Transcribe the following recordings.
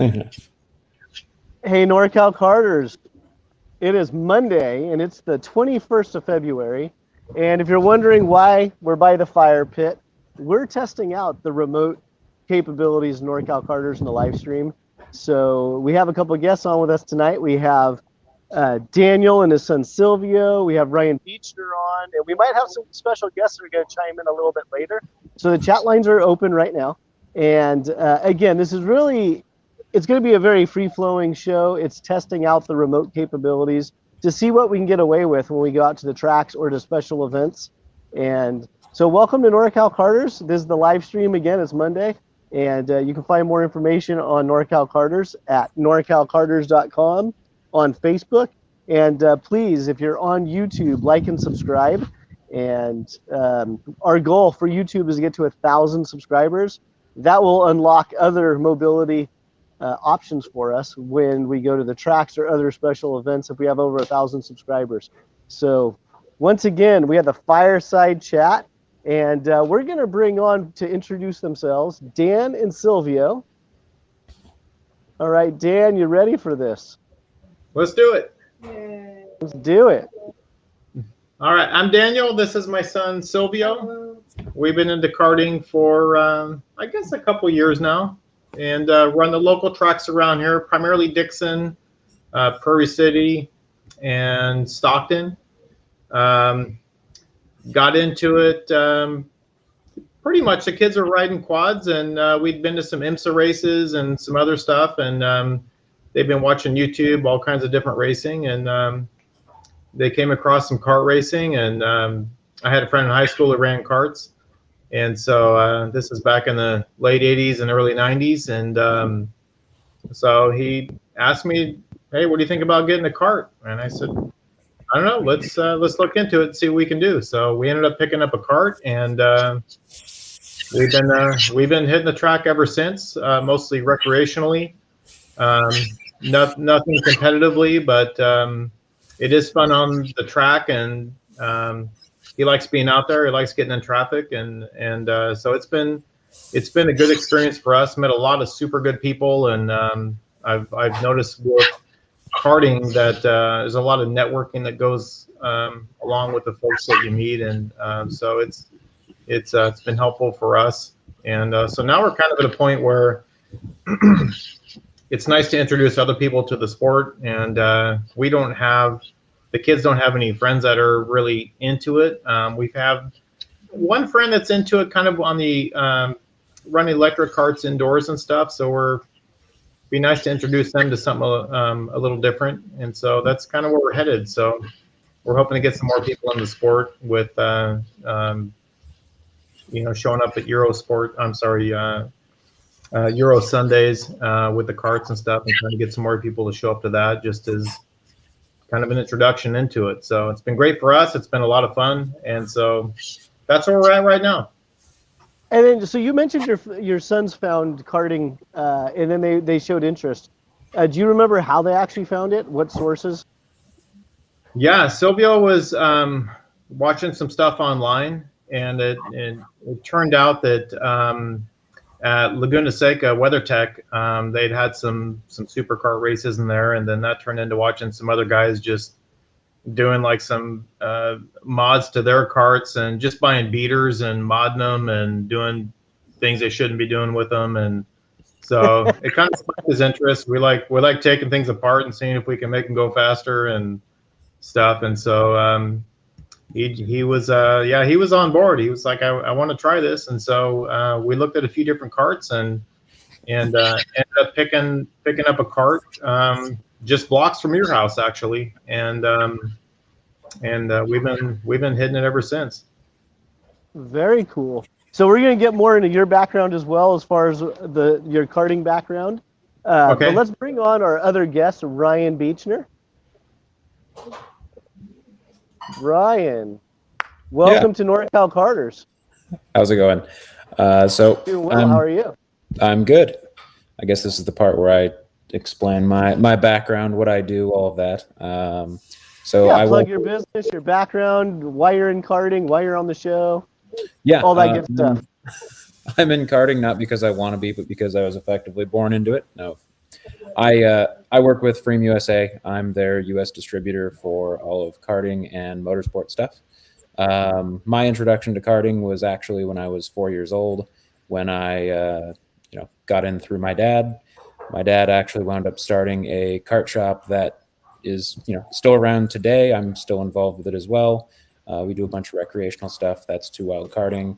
Hey, NorCal Karters. It is Monday, and it's the 21st of February. And if you're wondering why we're by the fire pit, we're testing out the remote capabilities of NorCal Karters in the live stream. So we have a couple of guests on with us tonight. We have Daniel and his son Silvio. We have Ryan Beechner on, and we might have some special guests that are going to chime in a little bit later. So the chat lines are open right now. And again, this is really, it's going to be a very free-flowing show. It's testing out the remote capabilities to see what we can get away with when we go out to the tracks or to special events. And so welcome to NorCal Karters. This is the live stream again. It's Monday. And you can find more information on NorCal Karters at norcalkarters.com, on Facebook. And please, if you're on YouTube, like and subscribe. And our goal for YouTube is to get to 1,000 subscribers. That will unlock other mobility options for us when we go to the tracks or other special events if we have over 1,000 subscribers. So once again, we have the Fireside chat, and we're going to bring on to introduce themselves Dan and Silvio. All right, Dan, you ready for this? Let's do it. Let's do it. All right, I'm Daniel. This is my son, Silvio. We've been into karting for, I guess, a couple years now, and run the local tracks around here, primarily Dixon, Prairie City, and Stockton. Got into it pretty much. The kids are riding quads, and we'd been to some IMSA races and some other stuff, and they've been watching YouTube, all kinds of different racing, and they came across some kart racing, and I had a friend in high school that ran karts. And so this is back in the late 80s and early 90s. And so he asked me, hey, what do you think about getting a kart? And I said, I don't know, let's look into it and see what we can do. So we ended up picking up a kart, and we've been hitting the track ever since, mostly recreationally. Nothing competitively, but it is fun on the track, and he likes being out there. He likes getting in traffic, and so it's been a good experience for us. Met a lot of super good people, and I've noticed with karting that there's a lot of networking that goes along with the folks that you meet, and so it's been helpful for us. And so now we're kind of at a point where it's nice to introduce other people to the sport, and the kids don't have any friends that are really into it. We have one friend that's into it, kind of on the running electric carts indoors and stuff. So be nice to introduce them to something a little different. And so that's kind of where we're headed. So we're hoping to get some more people in the sport with, showing up at Euro Sundays with the carts and stuff, and trying to get some more people to show up to that, just as kind of an introduction into it. So it's been great for us. It's been a lot of fun, and so that's where we're at right now. And then, so you mentioned your sons found karting, and then they showed interest. Do you remember how they actually found it? What sources? Yeah, Silvio was watching some stuff online, and it turned out that at Laguna Seca WeatherTech, they'd had some supercar races in there, and then that turned into watching some other guys just doing like some mods to their karts, and just buying beaters and modding them and doing things they shouldn't be doing with them. And so it kind of sparked his interest. We like taking things apart and seeing if we can make them go faster and stuff. And so he was on board. He was like, I want to try this. And so we looked at a few different karts, and ended up picking up a kart just blocks from your house, actually. And we've been hitting it ever since. Very cool. So we're going to get more into your background as well, as far as your karting background. Okay. But let's bring on our other guest, Ryan Beechner. Ryan, welcome to NorCal Karters. How's it going? Doing well. How are you? I'm good. I guess this is the part where I explain my background, what I do, all of that. Plug your business, your background, why you're in karting, why you're on the show. Yeah, all that good stuff. I'm in karting not because I want to be, but because I was effectively born into it. No, I work with Freem USA. I'm their U.S. distributor for all of karting and motorsport stuff. My introduction to karting was actually when I was 4 years old, when I got in through my dad. My dad actually wound up starting a kart shop that is still around today. I'm still involved with it as well. We do a bunch of recreational stuff. That's Two Wild Karting.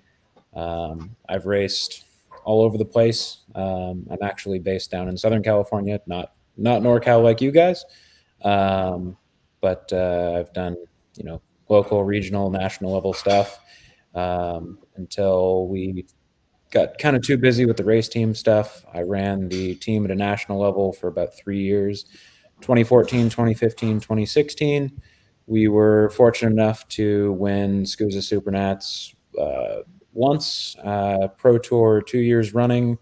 I've raced all over the place. I'm actually based down in Southern California, not NorCal like you guys, but I've done local, regional, national level stuff until we got kind of too busy with the race team stuff. I ran the team at a national level for about 3 years, 2014, 2015, 2016. We were fortunate enough to win SCUSA Supernats once, Pro Tour 2 years running,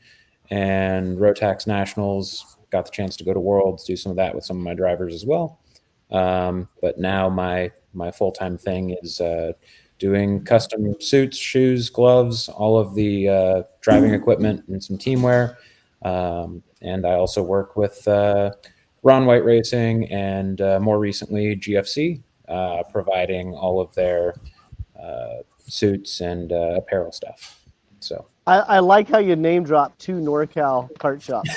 and Rotax Nationals. Got the chance to go to Worlds, do some of that with some of my drivers as well. But now my full-time thing is doing custom suits, shoes, gloves, all of the driving equipment, and some teamwear. And I also work with Ron White Racing and more recently GFC, providing all of their suits and apparel stuff. So I like how you name drop 2 NorCal kart shops.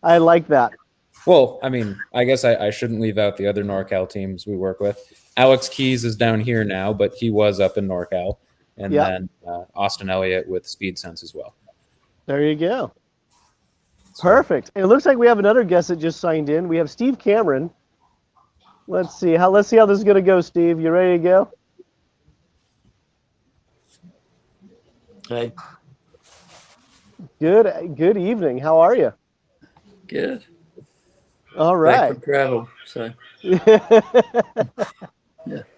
I like that. Well, I mean, I guess I shouldn't leave out the other NorCal teams we work with. Alex Keys is down here now, but he was up in NorCal. And then Austin Elliott with Speed Sense as well. There you go. Perfect. And it looks like we have another guest that just signed in. We have Steve Cameron. Let's see how this is going to go, Steve. You ready to go? Hey. Good evening. How are you? Good. All right. Back from travel. So. Yeah.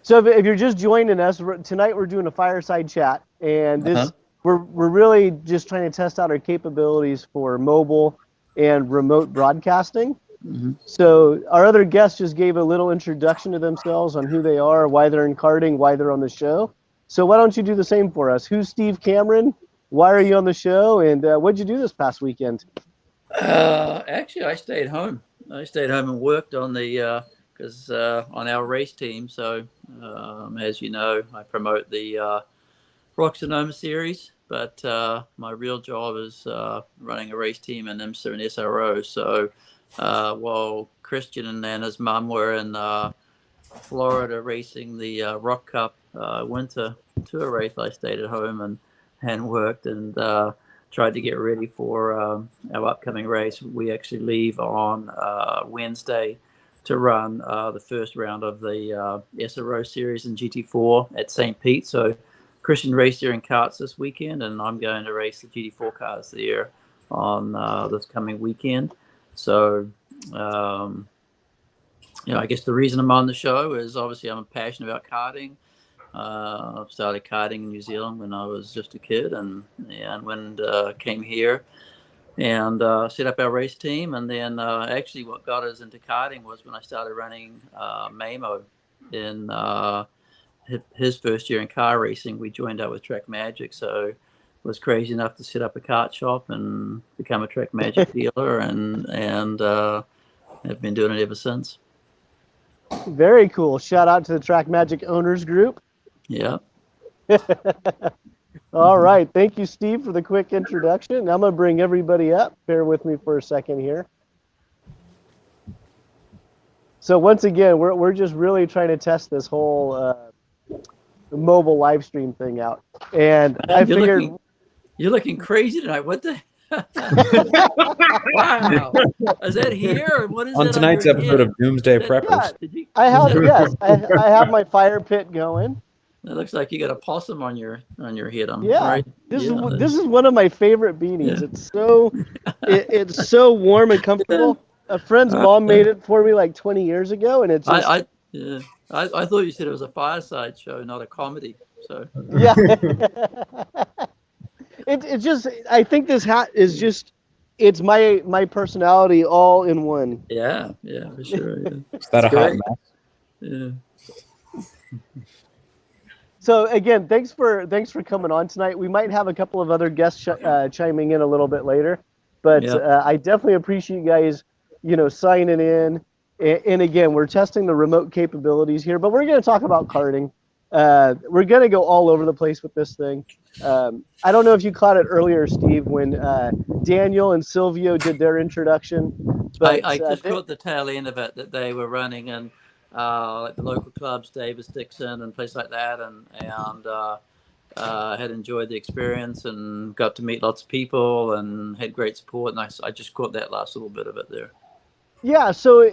So if you're just joining us tonight, we're doing a fireside chat, and this we're really just trying to test out our capabilities for mobile and remote broadcasting. Mm-hmm. So our other guests just gave a little introduction to themselves on who they are, why they're in karting, why they're on the show. So why don't you do the same for us? Who's Steve Cameron? Why are you on the show? And what'd you do this past weekend? Actually, I stayed home. I stayed home and worked on the on our race team. So as you know, I promote the Rock Sonoma series, but my real job is running a race team in IMSA and SRO. So while Christian and his mum were in Florida racing the Rock Cup winter tour race, I stayed at home and worked and tried to get ready for our upcoming race. We actually leave on Wednesday to run the first round of the SRO series in GT4 at St. Pete. So Christian raced there in karts this weekend, and I'm going to race the GT4 cars there on this coming weekend. So, I guess the reason I'm on the show is obviously I'm passionate about karting. I've started karting in New Zealand when I was just a kid, and when came here and set up our race team. And then actually what got us into karting was when I started running Mamo in his first year in car racing. We joined up with Track Magic, so was crazy enough to set up a kart shop and become a Track Magic dealer, and have been doing it ever since. Very cool. Shout out to the Track Magic Owners Group. Yeah. All right. Thank you, Steve, for the quick introduction. I'm going to bring everybody up. Bear with me for a second here. So once again, we're just really trying to test this whole mobile live stream thing out. And I figured... You're looking crazy tonight. What the... Wow. Is that here? Or what is on tonight's episode of Doomsday Preppers? Yeah, I have my fire pit going. It looks like you got a possum on your head. This is one of my favorite beanies. Yeah. It's so warm and comfortable. A friend's mom made it for me like 20 years ago, and it's just... I thought you said it was a fireside show, not a comedy. So yeah. It's just, I think this hat is just, it's my personality all in one. Yeah, for sure. Yeah. Is that a hot mess? Yeah. So again, thanks for coming on tonight. We might have a couple of other guests chiming in a little bit later, but I definitely appreciate you guys signing in. And again, we're testing the remote capabilities here, but we're going to talk about karting. We're going to go all over the place with this thing. I don't know if you caught it earlier, Steve, when Daniel and Silvio did their introduction. But I just caught the tail end of it, that they were running and like the local clubs, Davis Dixon and places like that, and had enjoyed the experience and got to meet lots of people and had great support. And I just caught that last little bit of it there. Yeah, so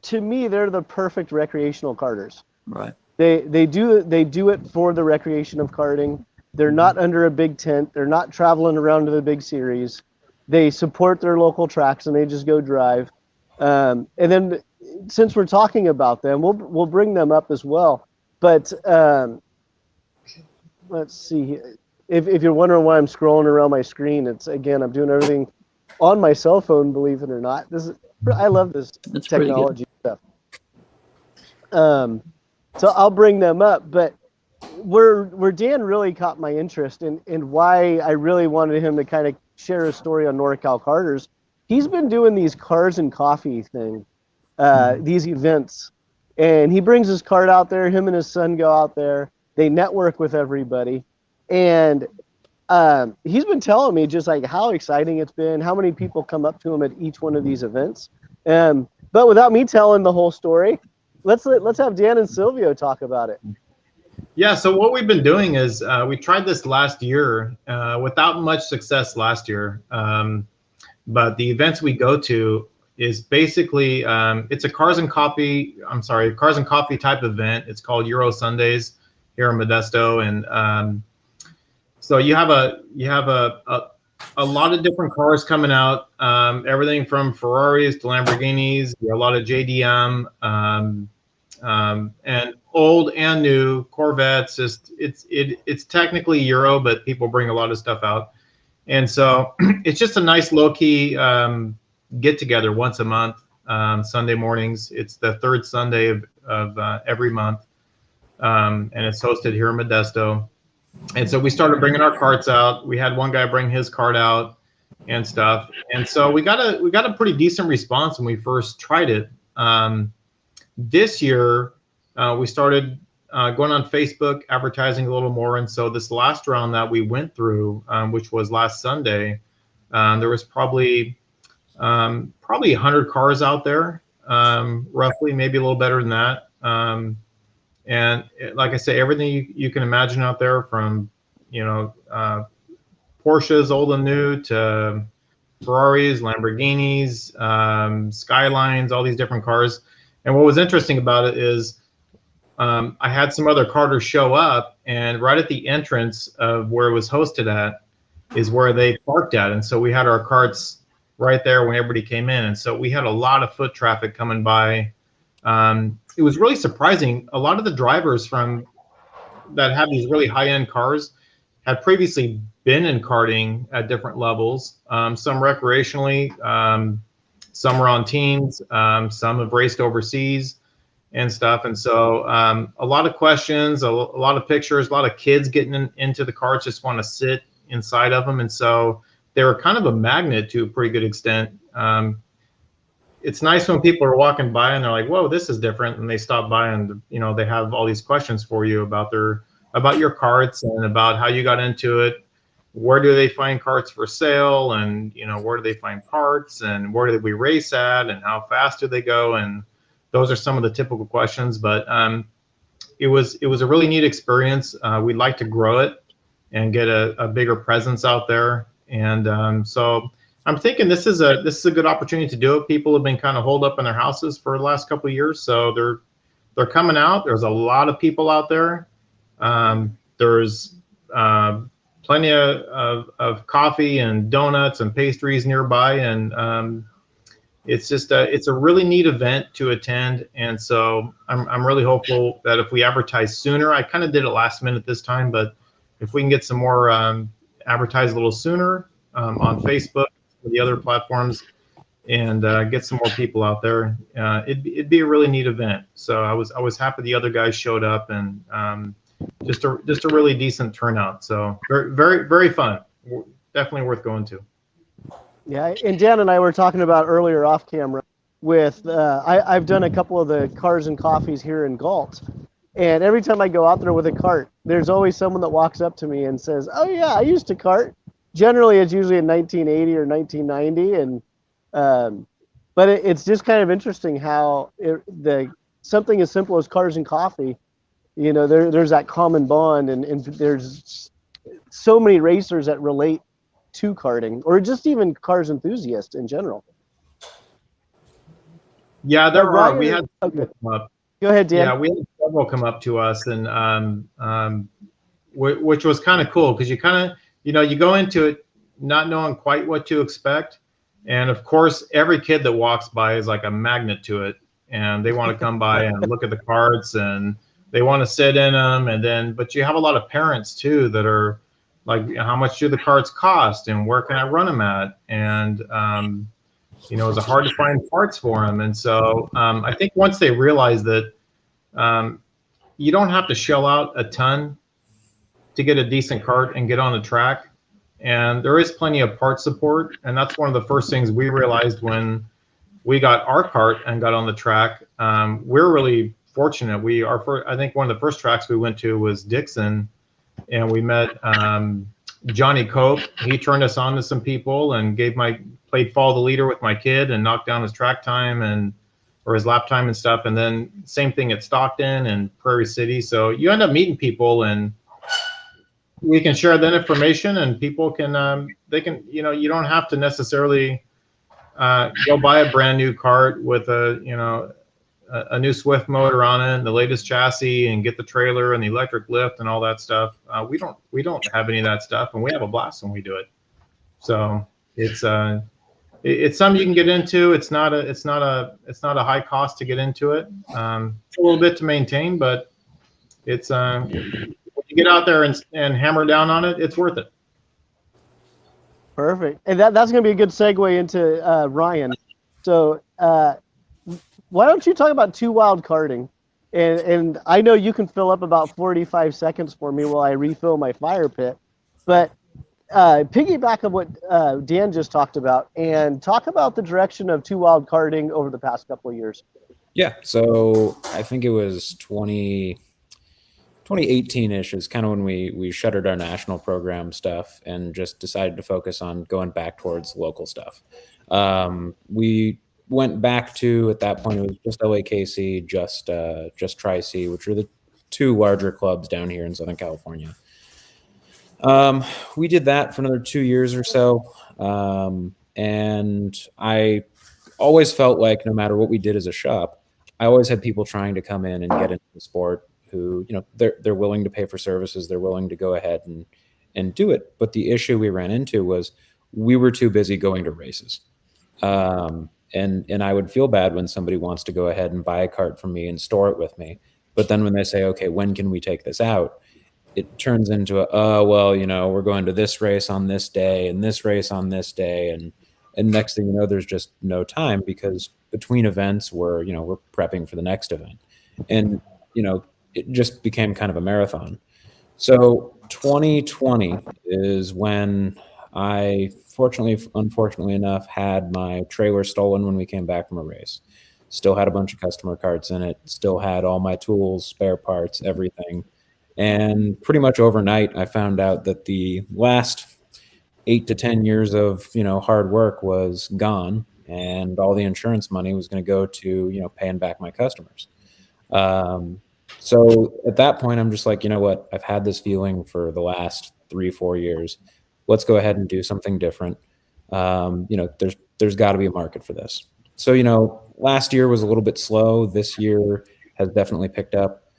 to me, they're the perfect recreational karters. Right. They do it for the recreation of karting. They're not under a big tent. They're not traveling around to the big series. They support their local tracks and they just go drive. And then since we're talking about them, we'll bring them up as well. But let's see. If you're wondering why I'm scrolling around my screen, it's again, I'm doing everything on my cell phone, believe it or not. I love this technology stuff. So I'll bring them up, but where Dan really caught my interest and why I really wanted him to kind of share a story on NorCal Karters. He's been doing these cars and coffee thing, these events, and he brings his cart out there. Him and his son go out there. They network with everybody, and he's been telling me just like how exciting it's been, how many people come up to him at each one of these events. But without me telling the whole story, let's have Dan and Silvio talk about it. Yeah, so what we've been doing is we tried this last year without much success last year. But the events we go to is basically it's a cars and coffee type event. It's called Euro Sundays here in Modesto, and so you have a lot of different cars coming out, everything from Ferraris to Lamborghinis, a lot of JDM, and old and new Corvettes. It's technically Euro, but people bring a lot of stuff out, and so it's just a nice low key get together once a month, Sunday mornings. It's the third Sunday of every month, and it's hosted here in Modesto. And so we started bringing our carts out. We had one guy bring his cart out and stuff. And so we got a pretty decent response when we first tried it. This year, we started going on Facebook, advertising a little more. And so this last round that we went through, which was last Sunday, there was probably 100 cars out there, roughly, maybe a little better than that. And like I say, everything you can imagine out there, from Porsches, old and new, to Ferraris, Lamborghinis, Skylines, all these different cars. And what was interesting about it is I had some other karters show up, and right at the entrance of where it was hosted at is where they parked at. And so we had our carts right there when everybody came in. And so we had a lot of foot traffic coming by. It was really surprising. A lot of the drivers that have these really high-end cars had previously been in karting at different levels, some recreationally, some were on teams, some have raced overseas and stuff. And so a lot of questions, a lot of pictures, a lot of kids getting into the carts, just want to sit inside of them. And so they were kind of a magnet to a pretty good extent. It's nice when people are walking by and they're like, whoa, this is different. And they stop by and, they have all these questions for you about your carts and about how you got into it. Where do they find carts for sale? And, where do they find parts? And where do we race at? And how fast do they go? And those are some of the typical questions. But it was a really neat experience. We'd like to grow it and get a bigger presence out there. And so I'm thinking this is a good opportunity to do it. People have been kind of holed up in their houses for the last couple of years, so they're coming out. There's a lot of people out there. There's plenty of coffee and donuts and pastries nearby, and it's just it's a really neat event to attend. And so I'm really hopeful that if we advertise sooner, I kind of did it last minute this time, but if we can get some more advertised a little sooner on Facebook, the other platforms, and get some more people out there, it'd be a really neat event. So I was happy the other guys showed up, and just a really decent turnout. So very, very, very fun. Definitely worth going to. Yeah, and Dan and I were talking about earlier off camera with I've done a couple of the cars and coffees here in Galt, and every time I go out there with a cart, there's always someone that walks up to me and says, "Oh yeah, I used to cart." Generally, it's usually in 1980 or 1990, and but it's just kind of interesting how something as simple as cars and coffee, there's that common bond, and there's so many racers that relate to karting, or just even cars enthusiasts in general. Yeah, there are. Ryan, We had okay. come up. Go ahead, Dan. Yeah, we had several come up to us, and which was kind of cool because you kind of, you go into it not knowing quite what to expect, and of course, every kid that walks by is like a magnet to it, and they want to come by and look at the carts, and they want to sit in them, but you have a lot of parents too that are like, how much do the carts cost, and where can I run them at, and is it hard to find parts for them, and so I think once they realize that you don't have to shell out a ton to get a decent cart and get on the track. And there is plenty of part support. And that's one of the first things we realized when we got our cart and got on the track. We're really fortunate. I think one of the first tracks we went to was Dixon, and we met Johnny Cope. He turned us on to some people and played follow the leader with my kid and knocked down his track time or his lap time and stuff. And then same thing at Stockton and Prairie City. So you end up meeting people, and we can share that information, and people can, they can, you don't have to necessarily go buy a brand new cart with a new Swift motor on it and the latest chassis and get the trailer and the electric lift and all that stuff. We don't have any of that stuff, and we have a blast when we do it. So it's something you can get into. It's not a high cost to get into it. It's a little bit to maintain, but it's when you get out there and hammer down on it, it's worth it. Perfect. And that's going to be a good segue into Ryan. So why don't you talk about Two Wild Karting? And I know you can fill up about 45 seconds for me while I refill my fire pit. But piggyback on what Dan just talked about, and talk about the direction of Two Wild Karting over the past couple of years. Yeah, so I think it was 2018-ish is kind of when we shuttered our national program stuff and just decided to focus on going back towards local stuff. We went back to, at that point, it was just LAKC, just Tri-C, which are the two larger clubs down here in Southern California. We did that for another 2 years or so. And I always felt like no matter what we did as a shop, I always had people trying to come in and get into the sport who, they're willing to pay for services. They're willing to go ahead and do it. But the issue we ran into was we were too busy going to races. And I would feel bad when somebody wants to go ahead and buy a cart from me and store it with me. But then when they say, okay, when can we take this out? It turns into we're going to this race on this day and this race on this day. And next thing you know, there's just no time, because between events we're prepping for the next event. And, it just became kind of a marathon. So 2020 is when I unfortunately enough, had my trailer stolen when we came back from a race. Still had a bunch of customer carts in it, still had all my tools, spare parts, everything. And pretty much overnight, I found out that the last 8 to 10 years of, hard work was gone, and all the insurance money was going to go to, paying back my customers. So at that point, I'm just like, you know what? I've had this feeling for the last 3-4 years. Let's go ahead and do something different. There's got to be a market for this. So, last year was a little bit slow. This year has definitely picked up.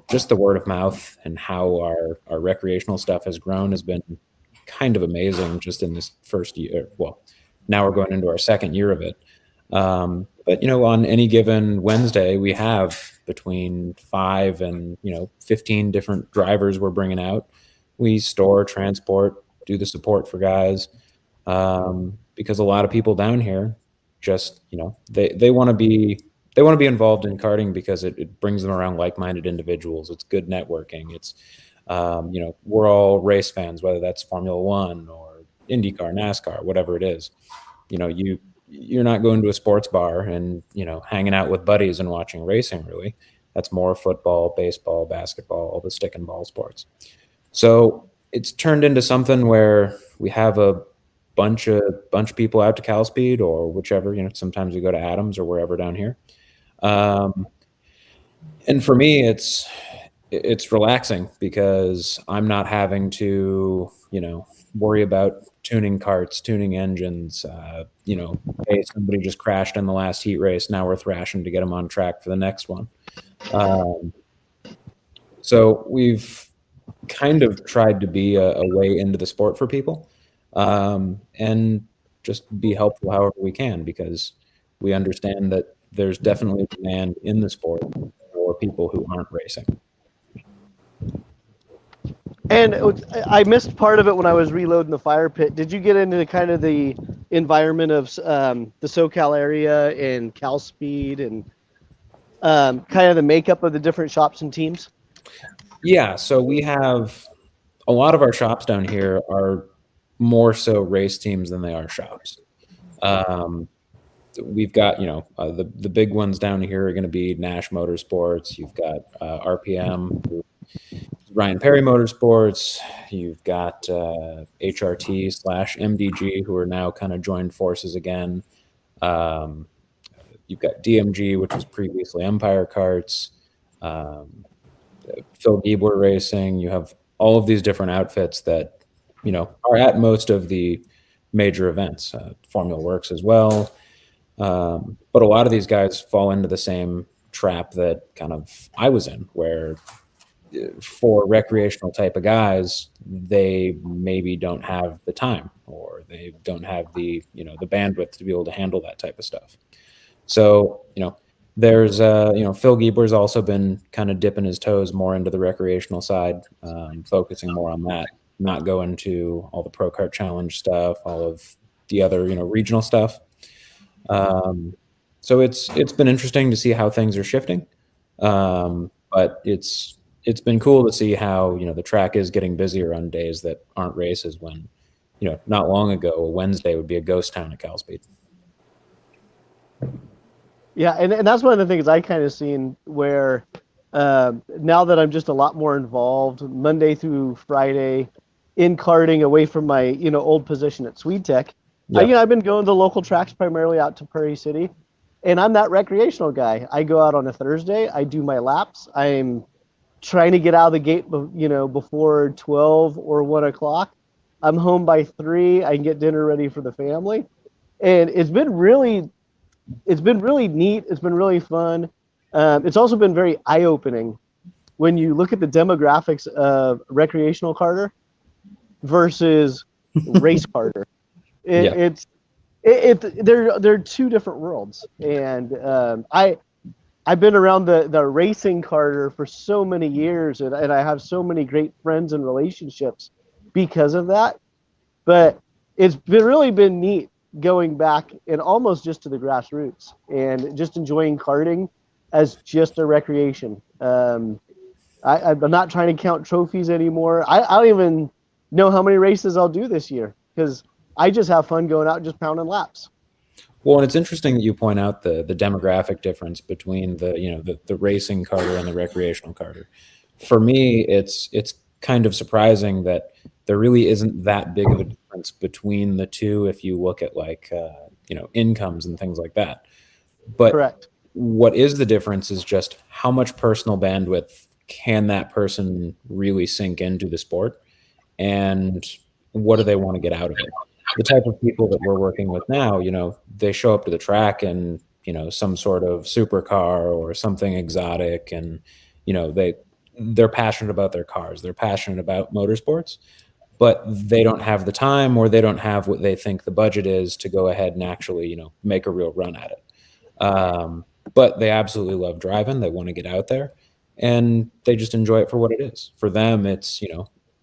Just the word of mouth and how our recreational stuff has grown has been kind of amazing just in this first year. Well, now we're going into our second year of it. But on any given Wednesday, we have between 5 and 15 different drivers we're bringing out. We store, transport, do the support for guys, because a lot of people down here just they want to be involved in karting because it brings them around like-minded individuals. It's good networking. It's we're all race fans, whether that's Formula One or IndyCar, NASCAR, whatever it is. You're not going to a sports bar and hanging out with buddies and watching racing. Really, that's more football, baseball, basketball, all the stick and ball sports. So it's turned into something where we have a bunch of people out to Cal Speed or whichever. Sometimes we go to Adams or wherever down here. And for me, it's relaxing because I'm not having to, worry about tuning karts, tuning engines. Hey, somebody just crashed in the last heat race. Now we're thrashing to get them on track for the next one. So we've kind of tried to be a way into the sport for people, and just be helpful however we can, because we understand that there's definitely demand in the sport for people who aren't racing. And I missed part of it when I was reloading the fire pit. Did you get into kind of the environment of the SoCal area and Cal Speed and kind of the makeup of the different shops and teams? Yeah, so we have a lot of our shops down here are more so race teams than they are shops. We've got, the big ones down here are going to be Nash Motorsports. You've got RPM, Ryan Perry Motorsports. You've got HRT/MDG, who are now kind of joined forces again. You've got DMG, which was previously Empire Karts. Phil Giebler Racing. You have all of these different outfits that, are at most of the major events. Formula Works as well. But a lot of these guys fall into the same trap that kind of I was in, where for recreational type of guys, they maybe don't have the time, or they don't have the, the bandwidth to be able to handle that type of stuff. So, there's, Phil Giebler's also been kind of dipping his toes more into the recreational side, focusing more on that, not going to all the Pro Kart Challenge stuff, all of the other, regional stuff. So it's been interesting to see how things are shifting. But it's been cool to see how, the track is getting busier on days that aren't races, when, not long ago, a Wednesday would be a ghost town at Cal Speed. Yeah, and that's one of the things I kind of seen where now that I'm just a lot more involved Monday through Friday in karting, away from my, old position at Swede Tech. Yeah. I've been going to the local tracks, primarily out to Prairie City, and I'm that recreational guy. I go out on a Thursday, I do my laps. I'm trying to get out of the gate, before 12 or 1 o'clock. I'm home by 3. I can get dinner ready for the family, and it's been really neat. It's been really fun. It's also been very eye-opening when you look at the demographics of recreational karter versus race karter. They're two different worlds, and I've been around the racing karter for so many years, and I have so many great friends and relationships because of that. But it's really been neat going back and almost just to the grassroots and just enjoying karting as just a recreation. I'm not trying to count trophies anymore. I don't even know how many races I'll do this year, because I just have fun going out and just pounding laps. Well, and it's interesting that you point out the demographic difference between the racing karter and the recreational karter. For me, it's kind of surprising that there really isn't that big of a difference between the two if you look at incomes and things like that. But correct. What is the difference is just how much personal bandwidth can that person really sink into the sport, and what do they want to get out of it? The type of people that we're working with now, they show up to the track in, some sort of supercar or something exotic, and, they're passionate about their cars. They're passionate about motorsports, but they don't have the time, or they don't have what they think the budget is to go ahead and actually, make a real run at it. But they absolutely love driving. They want to get out there, and they just enjoy it for what it is. For them, it's,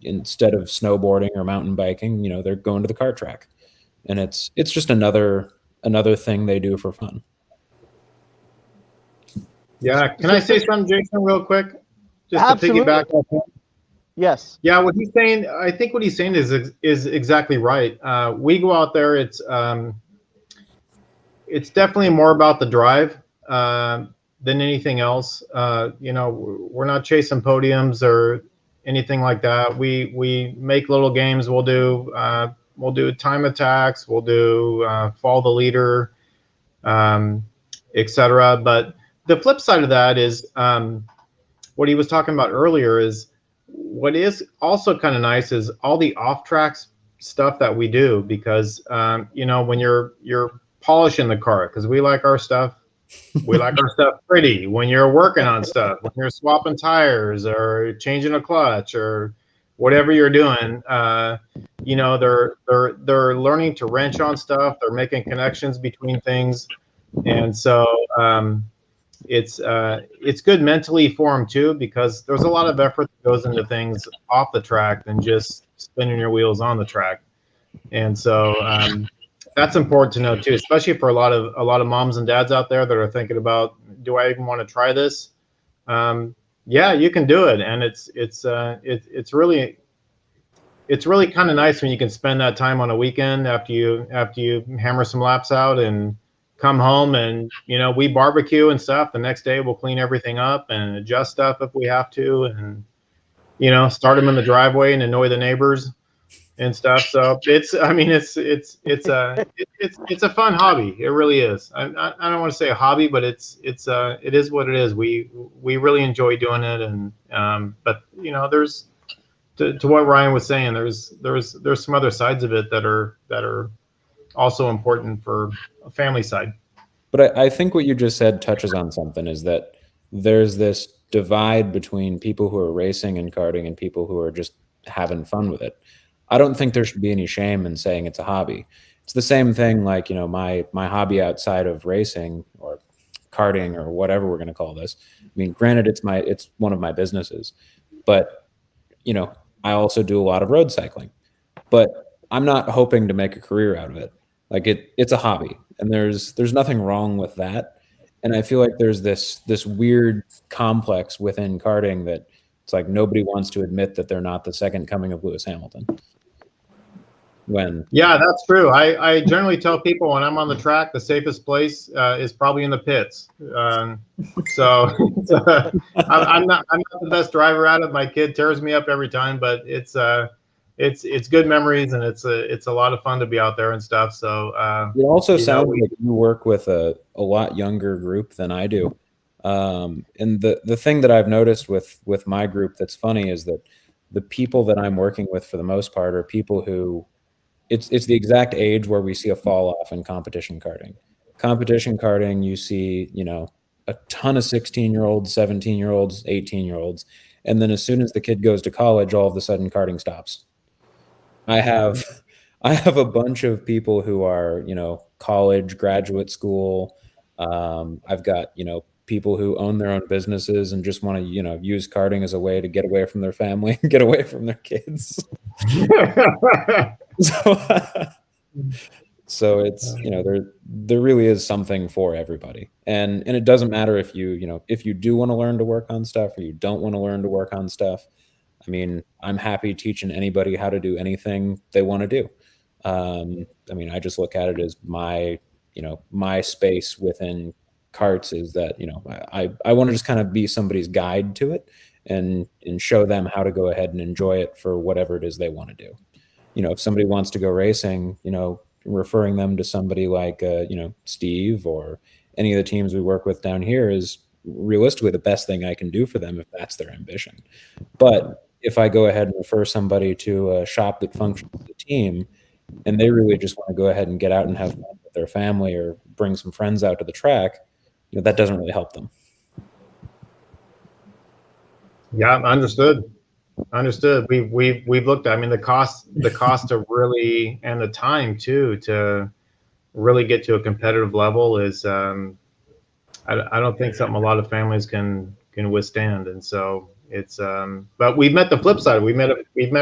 instead of snowboarding or mountain biking, they're going to the kart track, and it's just another thing they do for fun. Yeah. Can I say something, Jason, real quick? Just Absolutely. to piggyback off him. Yes. Yeah, what he's saying, I think what he's saying is exactly right. We go out there, it's definitely more about the drive than anything else. You know, we're not chasing podiums or anything like that. We make little games. We'll do time attacks. We'll do follow the leader, etc. But the flip side of that is what he was talking about earlier is what is also kind of nice is all the off tracks stuff that we do because you know when you're polishing the car because we like our stuff pretty when you're working on stuff when you're swapping tires or changing a clutch or whatever you're doing you know they're learning to wrench on stuff, they're making connections between things, and so it's good mentally for them too because there's a lot of effort that goes into things off the track than just spinning your wheels on the track, and so that's important to know too, especially for a lot of moms and dads out there that are thinking about, do I even want to try this? Yeah, you can do it, and it's really kind of nice when you can spend that time on a weekend after you hammer some laps out and come home and, you know, we barbecue and stuff. The next day we'll clean everything up and adjust stuff if we have to, and, you know, start them in the driveway and annoy the neighbors and stuff. So it's a fun hobby. It really is. I don't want to say a hobby, but it is what it is. We really enjoy doing it. And, but you know, there's, to what Ryan was saying, there's some other sides of it that are also important for a family side. But I think what you just said touches on something, is that there's this divide between people who are racing and karting and people who are just having fun with it. I don't think there should be any shame in saying it's a hobby. It's the same thing like, you know, my hobby outside of racing or karting or whatever we're going to call this. I mean, granted, it's one of my businesses, but, you know, I also do a lot of road cycling, but I'm not hoping to make a career out of it. Like it's a hobby, and there's nothing wrong with that. And I feel like there's this weird complex within karting that it's like nobody wants to admit that they're not the second coming of Lewis Hamilton. Yeah, that's true. I generally tell people when I'm on the track, the safest place is probably in the pits. So I'm not the best driver at it. My kid tears me up every time, but it's good memories, and it's a lot of fun to be out there and stuff. So it also sounds like you work with a lot younger group than I do. And the thing that I've noticed with my group that's funny is that the people that I'm working with for the most part are people who it's the exact age where we see a fall off in competition karting. Competition karting, you see, you know, a ton of 16-year-olds, 17-year-olds, 18-year-olds, and then as soon as the kid goes to college, all of a sudden karting stops. I have a bunch of people who are, you know, college, graduate school. I've got, you know, people who own their own businesses and just want to, you know, use karting as a way to get away from their family and get away from their kids. So it's, you know, there really is something for everybody. And it doesn't matter if you know, if you do want to learn to work on stuff or you don't want to learn to work on stuff. I mean, I'm happy teaching anybody how to do anything they want to do. I mean, I just look at it as my space within karts is that, you know, I want to just kind of be somebody's guide to it and show them how to go ahead and enjoy it for whatever it is they want to do. You know, if somebody wants to go racing, you know, referring them to somebody like, you know, Steve or any of the teams we work with down here is realistically the best thing I can do for them if that's their ambition. But if I go ahead and refer somebody to a shop that functions as a team and they really just want to go ahead and get out and have fun with their family or bring some friends out to the track, you know, that doesn't really help them. Yeah, understood. We've looked at, I mean, the cost to really, and the time too, to really get to a competitive level is, I don't think something a lot of families can withstand. And so it's, but we've met the flip side. We've met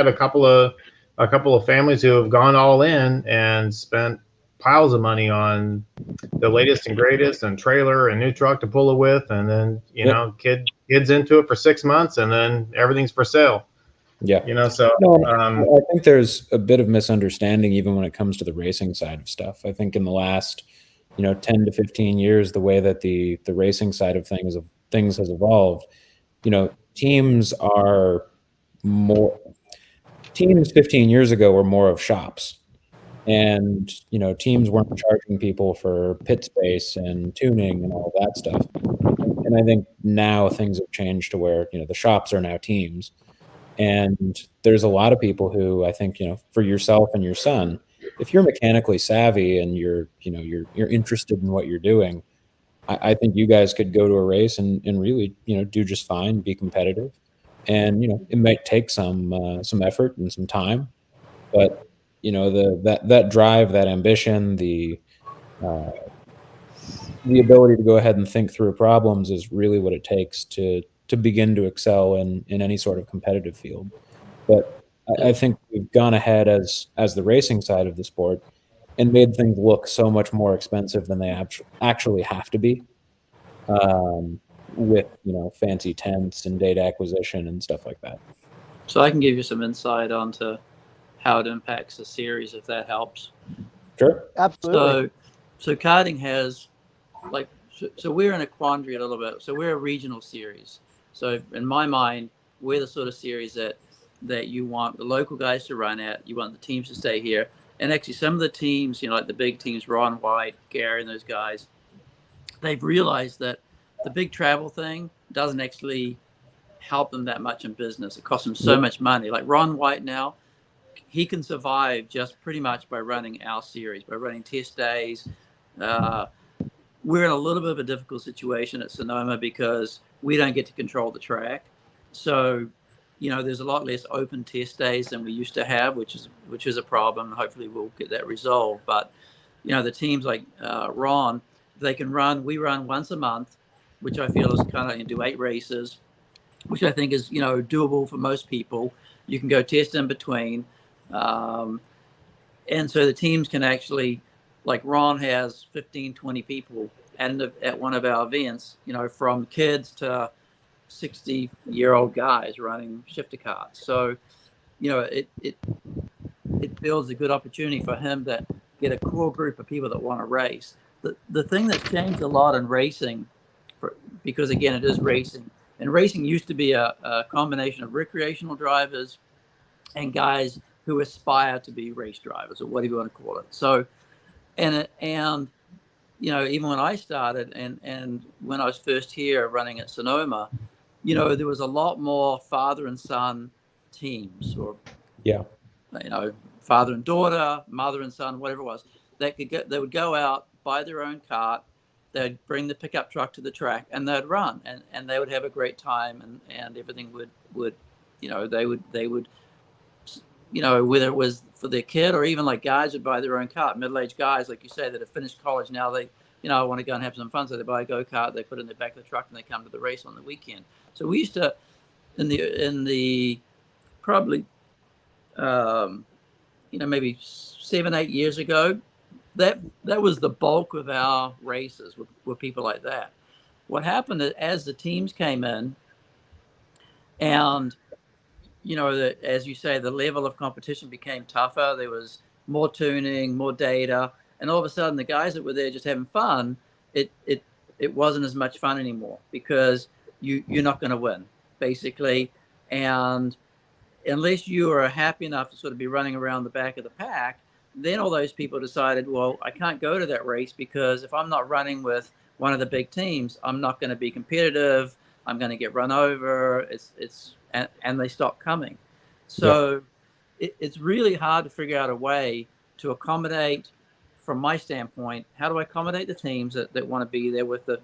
a couple of families who have gone all in and spent piles of money on the latest and greatest and trailer and new truck to pull it with. And then, you know, kids into it for 6 months and then everything's for sale. Yeah. You know, so No, I think there's a bit of misunderstanding even when it comes to the racing side of stuff. I think in the last, 10 to 15 years, the way that the racing side of things has evolved, teams are more teams 15 years ago were more of shops. And, teams weren't charging people for pit space and tuning and all that stuff. And I think now things have changed to where, the shops are now teams. And there's a lot of people who I think, for yourself and your son, if you're mechanically savvy and you're interested in what you're doing, I think you guys could go to a race and really, do just fine, be competitive. And, it might take some effort and some time, but that drive, that ambition, the ability to go ahead and think through problems is really what it takes to begin to excel in any sort of competitive field. But I think we've gone ahead as the racing side of the sport and made things look so much more expensive than they actually have to be, with fancy tents and data acquisition and stuff like that. So I can give you some insight onto how it impacts the series, if that helps. Sure. Absolutely. So karting has, so we're in a quandary a little bit. So we're a regional series. So in my mind, we're the sort of series that you want the local guys to run at. You want the teams to stay here. And actually some of the teams, like the big teams, Ron White, Gary, and those guys, they've realized that the big travel thing doesn't actually help them that much in business. It costs them so much money. Like Ron White now, he can survive just pretty much by running our series, by running test days. We're in a little bit of a difficult situation at Sonoma because we don't get to control the track. So, there's a lot less open test days than we used to have, which is a problem. Hopefully we'll get that resolved. But, the teams like Ron, we run once a month, which I feel is kind of do 8 races, which I think is, doable for most people. You can go test in between. And so the teams can actually, like Ron has 15, 20 people at one of our events, from kids to 60-year-old guys running shifter carts. So, it builds a good opportunity for him to get a core group of people that want to race. The thing that's changed a lot in racing, because again, it is racing. And racing used to be a combination of recreational drivers and guys who aspire to be race drivers, or whatever you want to call it. So, and even when I started and when I was first here running at Sonoma, there was a lot more father and son teams, or father and daughter, mother and son, whatever it was. They would go out, buy their own cart, they'd bring the pickup truck to the track, and they'd run, and they would have a great time, and everything would they would whether it was for their kid or even like guys would buy their own cart, middle-aged guys, like you say, that have finished college now, they want to go and have some fun, so they buy a go-kart, they put it in the back of the truck, and they come to the race on the weekend. So we used to, in the probably maybe 7-8 years ago, that was the bulk of our races were people like that. What happened is, as the teams came in, and as you say, the level of competition became tougher. There was more tuning, more data, and all of a sudden, the guys that were there just having fun, it wasn't as much fun anymore, because you're not going to win, basically. And unless you are happy enough to sort of be running around the back of the pack, then all those people decided, well, I can't go to that race, because if I'm not running with one of the big teams, I'm not going to be competitive. I'm going to get run over. And they stopped coming. So it's really hard to figure out a way to accommodate, from my standpoint, how do I accommodate the teams that want to be there with the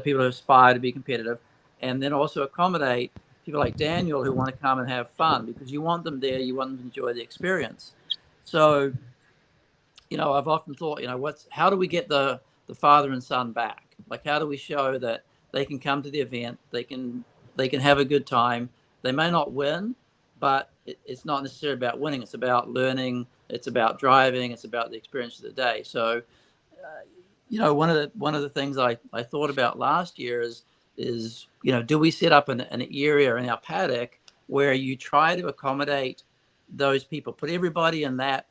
people who aspire to be competitive, and then also accommodate people like Daniel who want to come and have fun, because you want them there, you want them to enjoy the experience. So, I've often thought, how do we get the father and son back? Like, how do we show that they can come to the event, they can have a good time. They may not win, but it's not necessarily about winning. It's about learning. It's about driving. It's about the experience of the day. So, one of the things I thought about last year is do we set up an area in our paddock where you try to accommodate those people, put everybody in that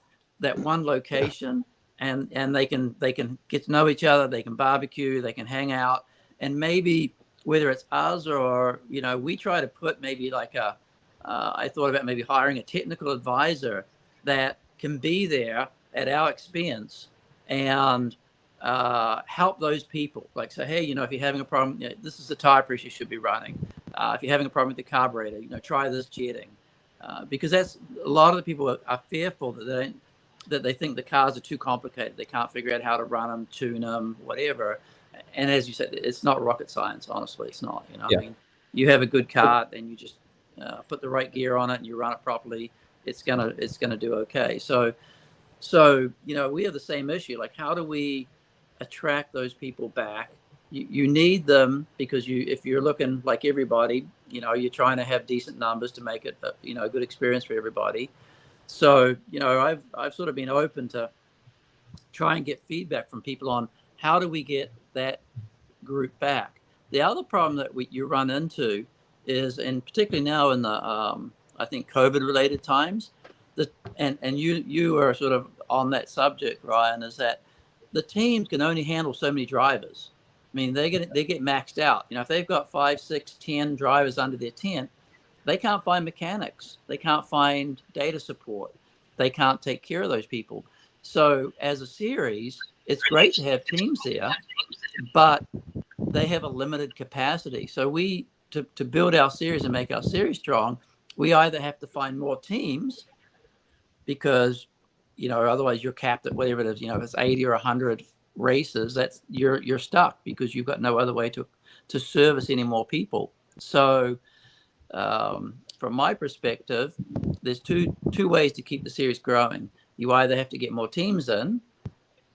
one location, and they can get to know each other, they can barbecue, they can hang out, and maybe whether it's us or we try to put maybe like I thought about maybe hiring a technical advisor that can be there at our expense and help those people. Like say, hey, if you're having a problem, this is the tire pressure you should be running. If you're having a problem with the carburetor, try this jetting. Because that's a lot of the people are fearful that they think the cars are too complicated. They can't figure out how to run them, tune them, whatever. And as you said, it's not rocket science. Honestly, it's not. Yeah. I mean, you have a good car, and you just put the right gear on it, and you run it properly. It's gonna do okay. So we have the same issue. Like, how do we attract those people back? You need them because if you're looking like everybody, you're trying to have decent numbers to make it a good experience for everybody. So I've sort of been open to try and get feedback from people on how do we get that group back. The other problem that you run into is, and particularly now in the I think COVID related times, and you are sort of on that subject, Ryan, is that the teams can only handle so many drivers. I mean, they get maxed out. If they've got 5, 6, 10 drivers under their tent, they can't find mechanics. They can't find data support. They can't take care of those people. So as a series, it's great to have teams there, but they have a limited capacity. So to build our series and make our series strong, we either have to find more teams because, otherwise you're capped at whatever it is, if it's 80 or 100 races, that's you're stuck because you've got no other way to service any more people. So from my perspective, there's two ways to keep the series growing. You either have to get more teams in,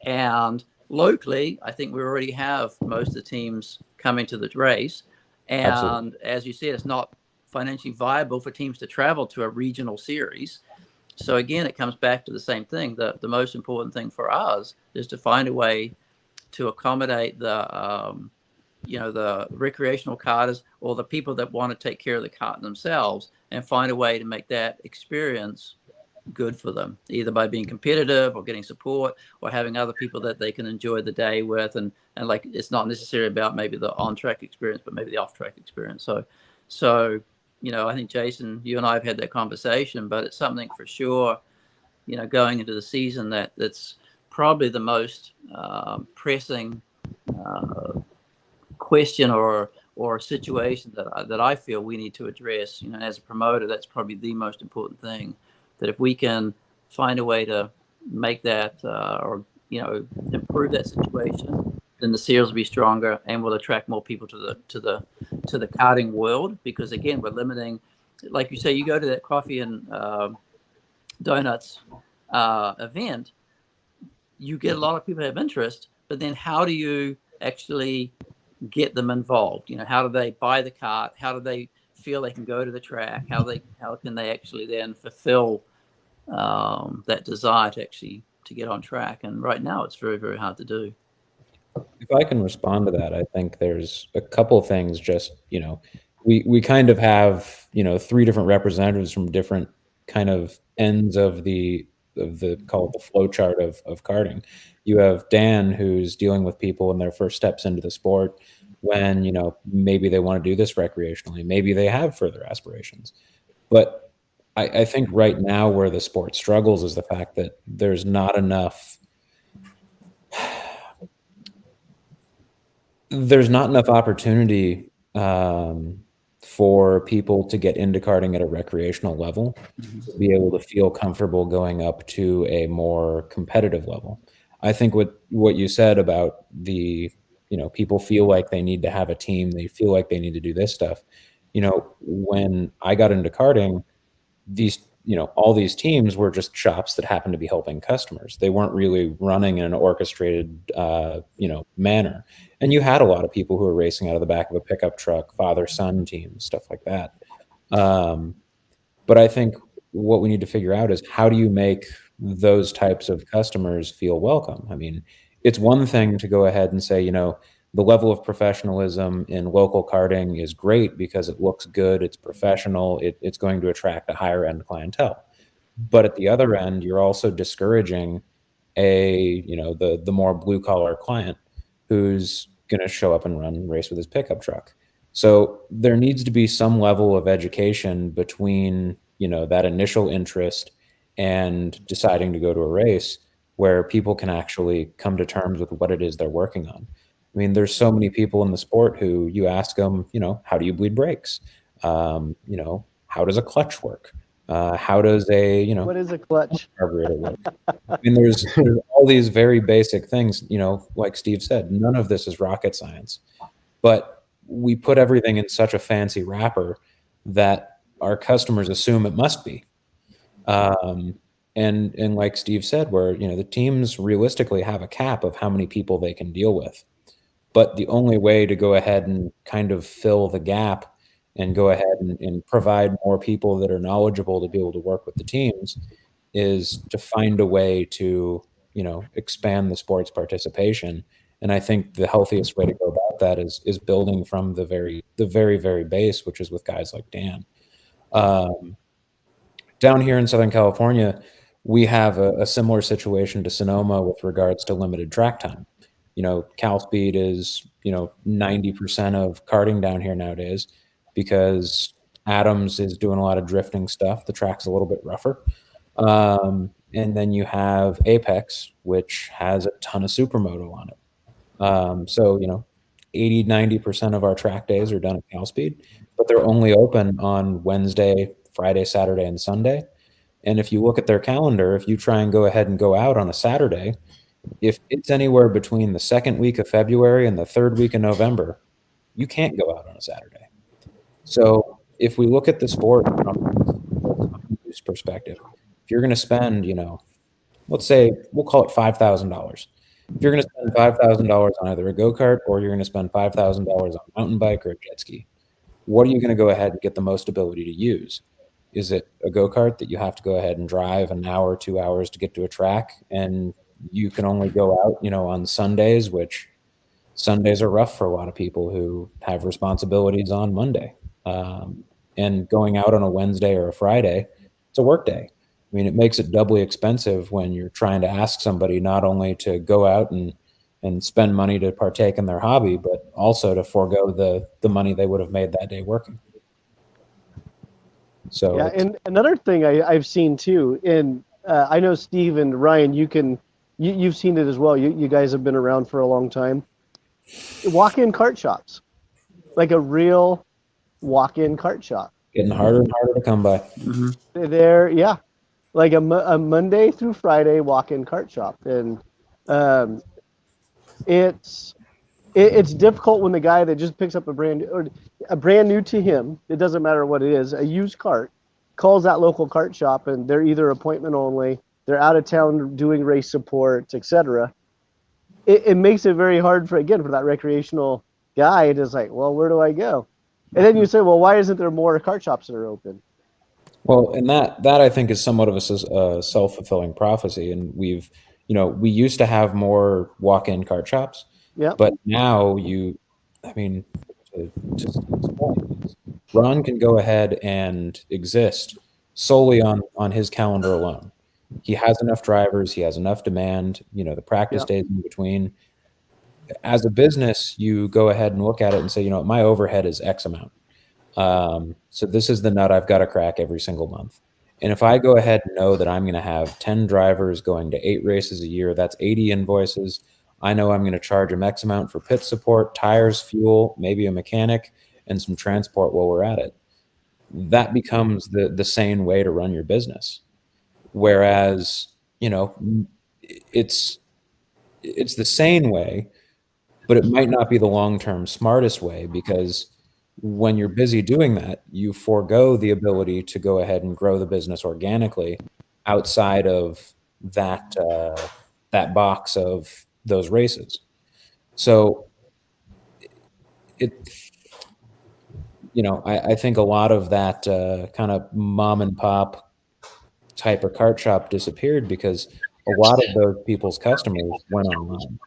and locally, I think we already have most of the teams coming to the race. And Absolutely. As you said, it's not financially viable for teams to travel to a regional series. So again, it comes back to the same thing. The most important thing for us is to find a way to accommodate the recreational karters or the people that want to take care of the kart themselves, and find a way to make that experience good for them, either by being competitive or getting support or having other people that they can enjoy the day with. And like, it's not necessarily about maybe the on-track experience, but maybe the off-track experience. So I think, Jason, you and I have had that conversation, but it's something for sure, going into the season that's probably the most pressing question or situation that I feel we need to address. As a promoter, that's probably the most important thing. That if we can find a way to make that or improve that situation, then the series will be stronger and will attract more people to the karting world. Because again, we're limiting, like you say, you go to that coffee and donuts event, you get a lot of people who have interest, but then how do you actually get them involved? How do they buy the kart? How do they feel they can go to the track? How can they actually then fulfill that desire to get on track? And right now it's very, very hard to do. If I can respond to that, I think there's a couple things. Just we kind of have 3 different representatives from different kind of ends of the call it the flow chart of karting. You have Dan, who's dealing with people in their first steps into the sport, when maybe they want to do this recreationally, maybe they have further aspirations. But I think right now where the sport struggles is the fact that there's not enough opportunity for people to get into karting at a recreational level, to be able to feel comfortable going up to a more competitive level. I think what you said about the people feel like they need to have a team, they feel like they need to do this stuff. When I got into karting, all these teams were just shops that happened to be helping customers. They weren't really running in an orchestrated, manner. And you had a lot of people who were racing out of the back of a pickup truck, father-son teams, stuff like that. But I think what we need to figure out is, how do you make those types of customers feel welcome? I mean, it's one thing to go ahead and say, the level of professionalism in local karting is great because it looks good, it's professional, it's going to attract a higher end clientele. But at the other end, you're also discouraging the more blue collar client who's going to show up and run and race with his pickup truck. So there needs to be some level of education between, that initial interest and deciding to go to a race where people can actually come to terms with what it is they're working on. I mean, there's so many people in the sport who you ask them, how do you bleed brakes? How does a clutch work? How does what is a clutch? Carburetor work? I mean, there's all these very basic things, like Steve said, none of this is rocket science, but we put everything in such a fancy wrapper that our customers assume it must be. And like Steve said, where, the teams realistically have a cap of how many people they can deal with. But the only way to go ahead and kind of fill the gap and go ahead and provide more people that are knowledgeable to be able to work with the teams is to find a way to, expand the sport's participation. And I think the healthiest way to go about that is building from the very, very base, which is with guys like Dan. Down here in Southern California, we have a similar situation to Sonoma with regards to limited track time. Cal Speed is, 90% of karting down here nowadays because Adams is doing a lot of drifting stuff. The track's a little bit rougher. And then you have Apex, which has a ton of supermoto on it. So, 80, 90% of our track days are done at Cal Speed, but they're only open on Wednesday, Friday, Saturday, and Sunday. And if you look at their calendar, if you try and go ahead and go out on a Saturday, if it's anywhere between the second week of February and the third week of November, you can't go out on a Saturday. So if we look at the sport from a use perspective, if you're going to spend, let's say we'll call it $5,000. If you're going to spend $5,000 on either a go-kart or you're going to spend $5,000 on a mountain bike or a jet ski, what are you going to go ahead and get the most ability to use? Is it a go-kart that you have to go ahead and drive an hour, 2 hours to get to a track, and you can only go out, on Sundays, which Sundays are rough for a lot of people who have responsibilities on Monday. And going out on a Wednesday or a Friday, it's a work day. I mean, it makes it doubly expensive when you're trying to ask somebody not only to go out and spend money to partake in their hobby, but also to forego the money they would have made that day working. So yeah, and another thing I've seen too, and I know Steve and Ryan, you've seen it as well. You guys have been around for a long time. Walk-in kart shops, like a real walk-in kart shop. Getting harder and harder to come by. Mm-hmm. They're like a Monday through Friday walk-in kart shop, and it's difficult when the guy that just picks up a brand new to him, it doesn't matter what it is, a used cart, calls that local kart shop, and they're either appointment only, they're out of town doing race support, etc. It makes it very hard for that recreational guy to like, well, where do I go? And then you say, well, why isn't there more kart shops that are open? Well, and that I think is somewhat of a self-fulfilling prophecy. And we used to have more walk-in kart shops. Yeah. But now Ron can go ahead and exist solely on his calendar alone. He has enough drivers. He has enough demand. The practice days in between. As a business, you go ahead and look at it and say, my overhead is X amount. So this is the nut I've got to crack every single month. And if I go ahead and know that I'm going to have 10 drivers going to 8 races a year, that's 80 invoices. I know I'm going to charge them X amount for pit support, tires, fuel, maybe a mechanic, and some transport while we're at it. That becomes the sane way to run your business. Whereas, it's the sane way, but it might not be the long-term smartest way, because when you're busy doing that, you forego the ability to go ahead and grow the business organically outside of that box of those races. So I think a lot of that kind of mom and pop type of kart shop disappeared because a lot of those people's customers went online.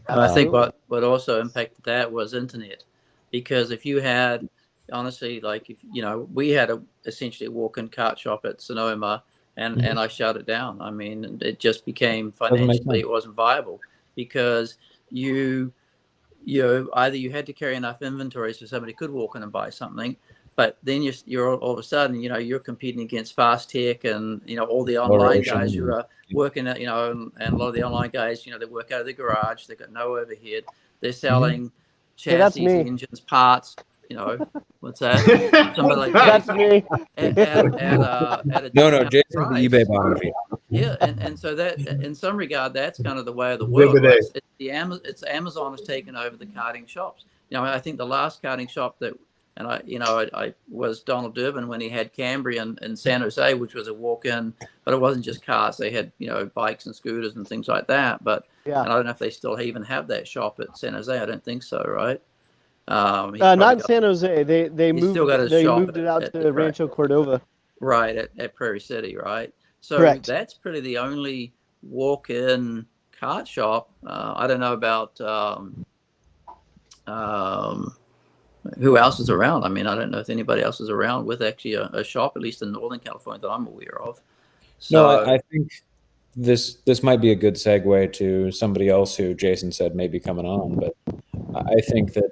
I think Absolutely. what also impacted that was internet, because if you had, honestly, like, if you know, we had essentially a walk-in kart shop at Sonoma, and Mhm. I shut it down. I mean, it just became Doesn't make financially, sense. it wasn't viable, because you either you had to carry enough inventory so somebody could walk in and buy something, but then you're all of a sudden, you're competing against Fast Tech and all the online guys who Acceleration. are working at, and a lot of the online guys, they work out of the garage, they've got no overhead, they're selling Hey, that's chassis, me. engines, parts, what's that? Somebody like That's Jason me. at a No, discount Jason's the eBay price. bottom feed. Yeah, and so that, in some regard, that's kind of the way of the world, Exhibit right? A. It's Amazon has taken over the karting shops. I think the last karting shop that, and I was Donald Durbin when he had Cambrian in San Jose, which was a walk-in, but it wasn't just cars. They had bikes and scooters and things like that. But Yeah. and I don't know if they still even have that shop at San Jose. I don't think so, right? He's Not probably in San Jose. They he's still got his shop moved it out at the to track. Rancho Cordova. Right, at Prairie City, right? So Correct. that's pretty the only walk-in kart shop. I don't know about who else is around. I mean, I don't know if anybody else is around with actually a shop, at least in Northern California, that I'm aware of. So, No, I think this might be a good segue to somebody else who Jason said may be coming on, but I think that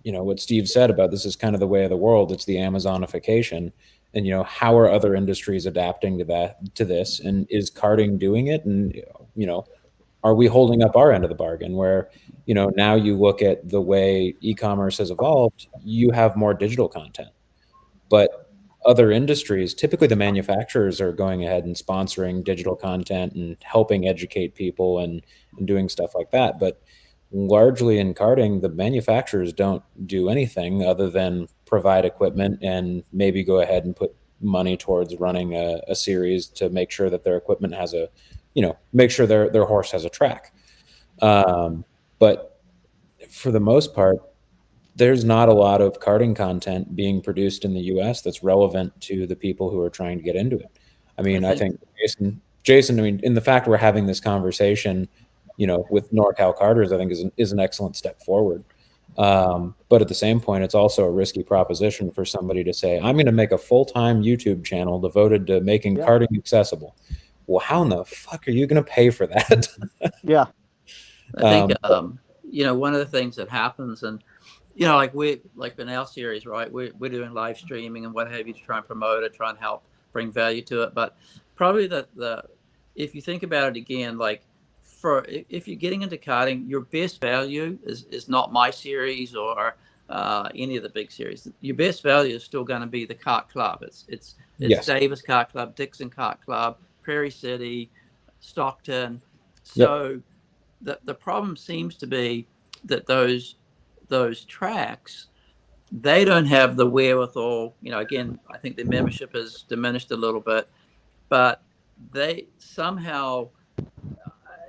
what Steve said about this is kind of the way of the world. It's the Amazonification, and how are other industries adapting to this, and is karting doing it? And are we holding up our end of the bargain? Where now you look at the way e-commerce has evolved, you have more digital content, but other industries, typically the manufacturers, are going ahead and sponsoring digital content and helping educate people and doing stuff like that. But largely in karting, the manufacturers don't do anything other than provide equipment and maybe go ahead and put money towards running a series to make sure that their equipment has make sure their horse has a track. But for the most part, there's not a lot of karting content being produced in the US that's relevant to the people who are trying to get into it. I mean, I think Jason, I mean, in the fact we're having this conversation, with NorCal Karters, I think is an excellent step forward. But at the same point, it's also a risky proposition for somebody to say, I'm going to make a full-time YouTube channel devoted to making karting accessible. Well, how in the fuck are you going to pay for that? Yeah. I think, one of the things that happens, and like in our series, right? We're doing live streaming and what have you to try and promote it, try and help bring value to it. But probably the if you think about it again, like if you're getting into karting, your best value is not my series or any of the big series. Your best value is still going to be the kart club. It's Yes. Davis Kart Club, Dixon Kart Club, Prairie City, Stockton. So the problem seems to be that those tracks, they don't have the wherewithal. Again, I think the membership has diminished a little bit, but they somehow,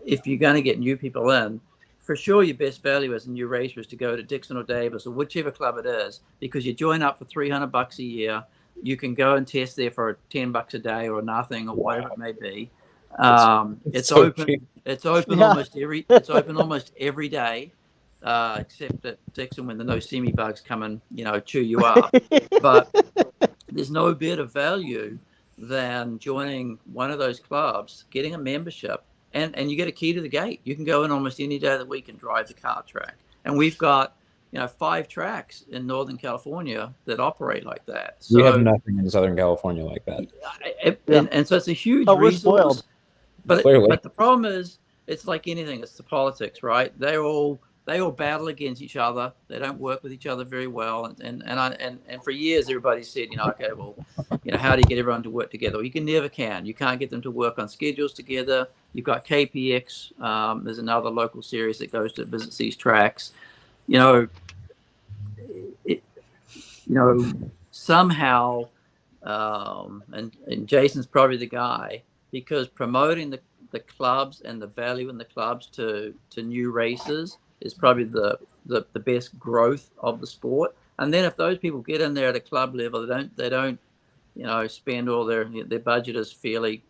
if you're going to get new people in, for sure your best value as a new racer is to go to Dixon or Davis or whichever club it is, because you join up for $300 a year. You can go and test there for $10 a day or nothing or whatever it may be. It's so open. Cheap. It's open almost every day, except at Dixon when the no semi bugs come and chew you up. But there's no better value than joining one of those clubs, getting a membership, and you get a key to the gate. You can go in almost any day of the week and drive the kart track. And we've got 5 tracks in Northern California that operate like that. So we have nothing in Southern California like that. And so it's a huge resource. But the problem is, it's like anything. It's the politics, right? They all battle against each other. They don't work with each other very well. And for years, everybody said, okay, well, how do you get everyone to work together? Well, you can. You can't get them to work on schedules together. You've got KPX. There's another local series that goes to visit these tracks. Somehow, and Jason's probably the guy, because promoting the clubs and the value in the clubs to new racers is probably the best growth of the sport. And then if those people get in there at a club level, they don't spend all their budget is fairly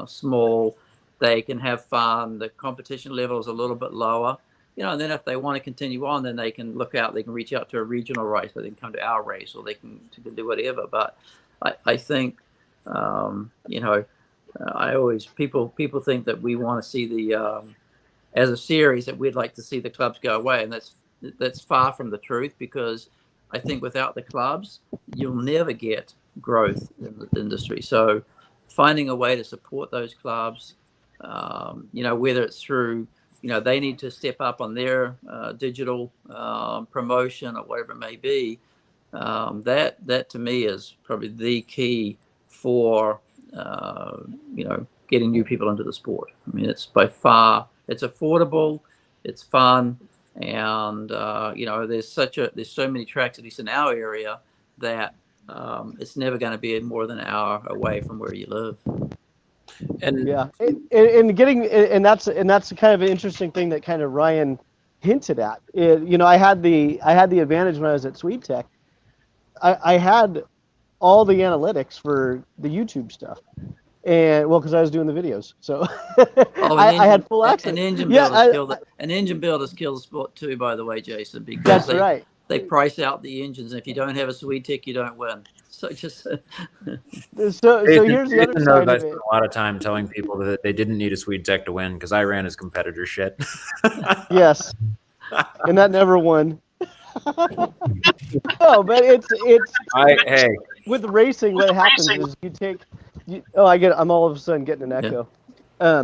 small. They can have fun. The competition level is a little bit lower. and then if they want to continue on, then they can they can reach out to a regional race, or they can come to our race, or they can do whatever. But I think, I always, people think that we want to see the, as a series, that we'd like to see the clubs go away. And that's far from the truth, because I think without the clubs, you'll never get growth in the industry. So finding a way to support those clubs, whether it's through, they need to step up on their digital promotion or whatever it may be. That to me is probably the key for, getting new people into the sport. I mean, it's by far, it's affordable, it's fun. And, there's so many tracks, at least in our area, that it's never going to be more than an hour away from where you live. And yeah, and that's kind of an interesting thing that kind of Ryan hinted at. I had the advantage when I was at Sweet Tech. I had all the analytics for the YouTube stuff, and because I was doing the videos, so I had full access. An engine builders kill the sport too, by the way, Jason, because that's right. They price out the engines, and if you don't have a Sweet Tech, you don't win. So just so here's the other side I of it. spent a lot of time telling people that they didn't need a Sweet Tech to win, because I ran his competitor shit. Yes, and that never won. No, but it's with racing. What happens is I'm all of a sudden getting an echo. Yeah.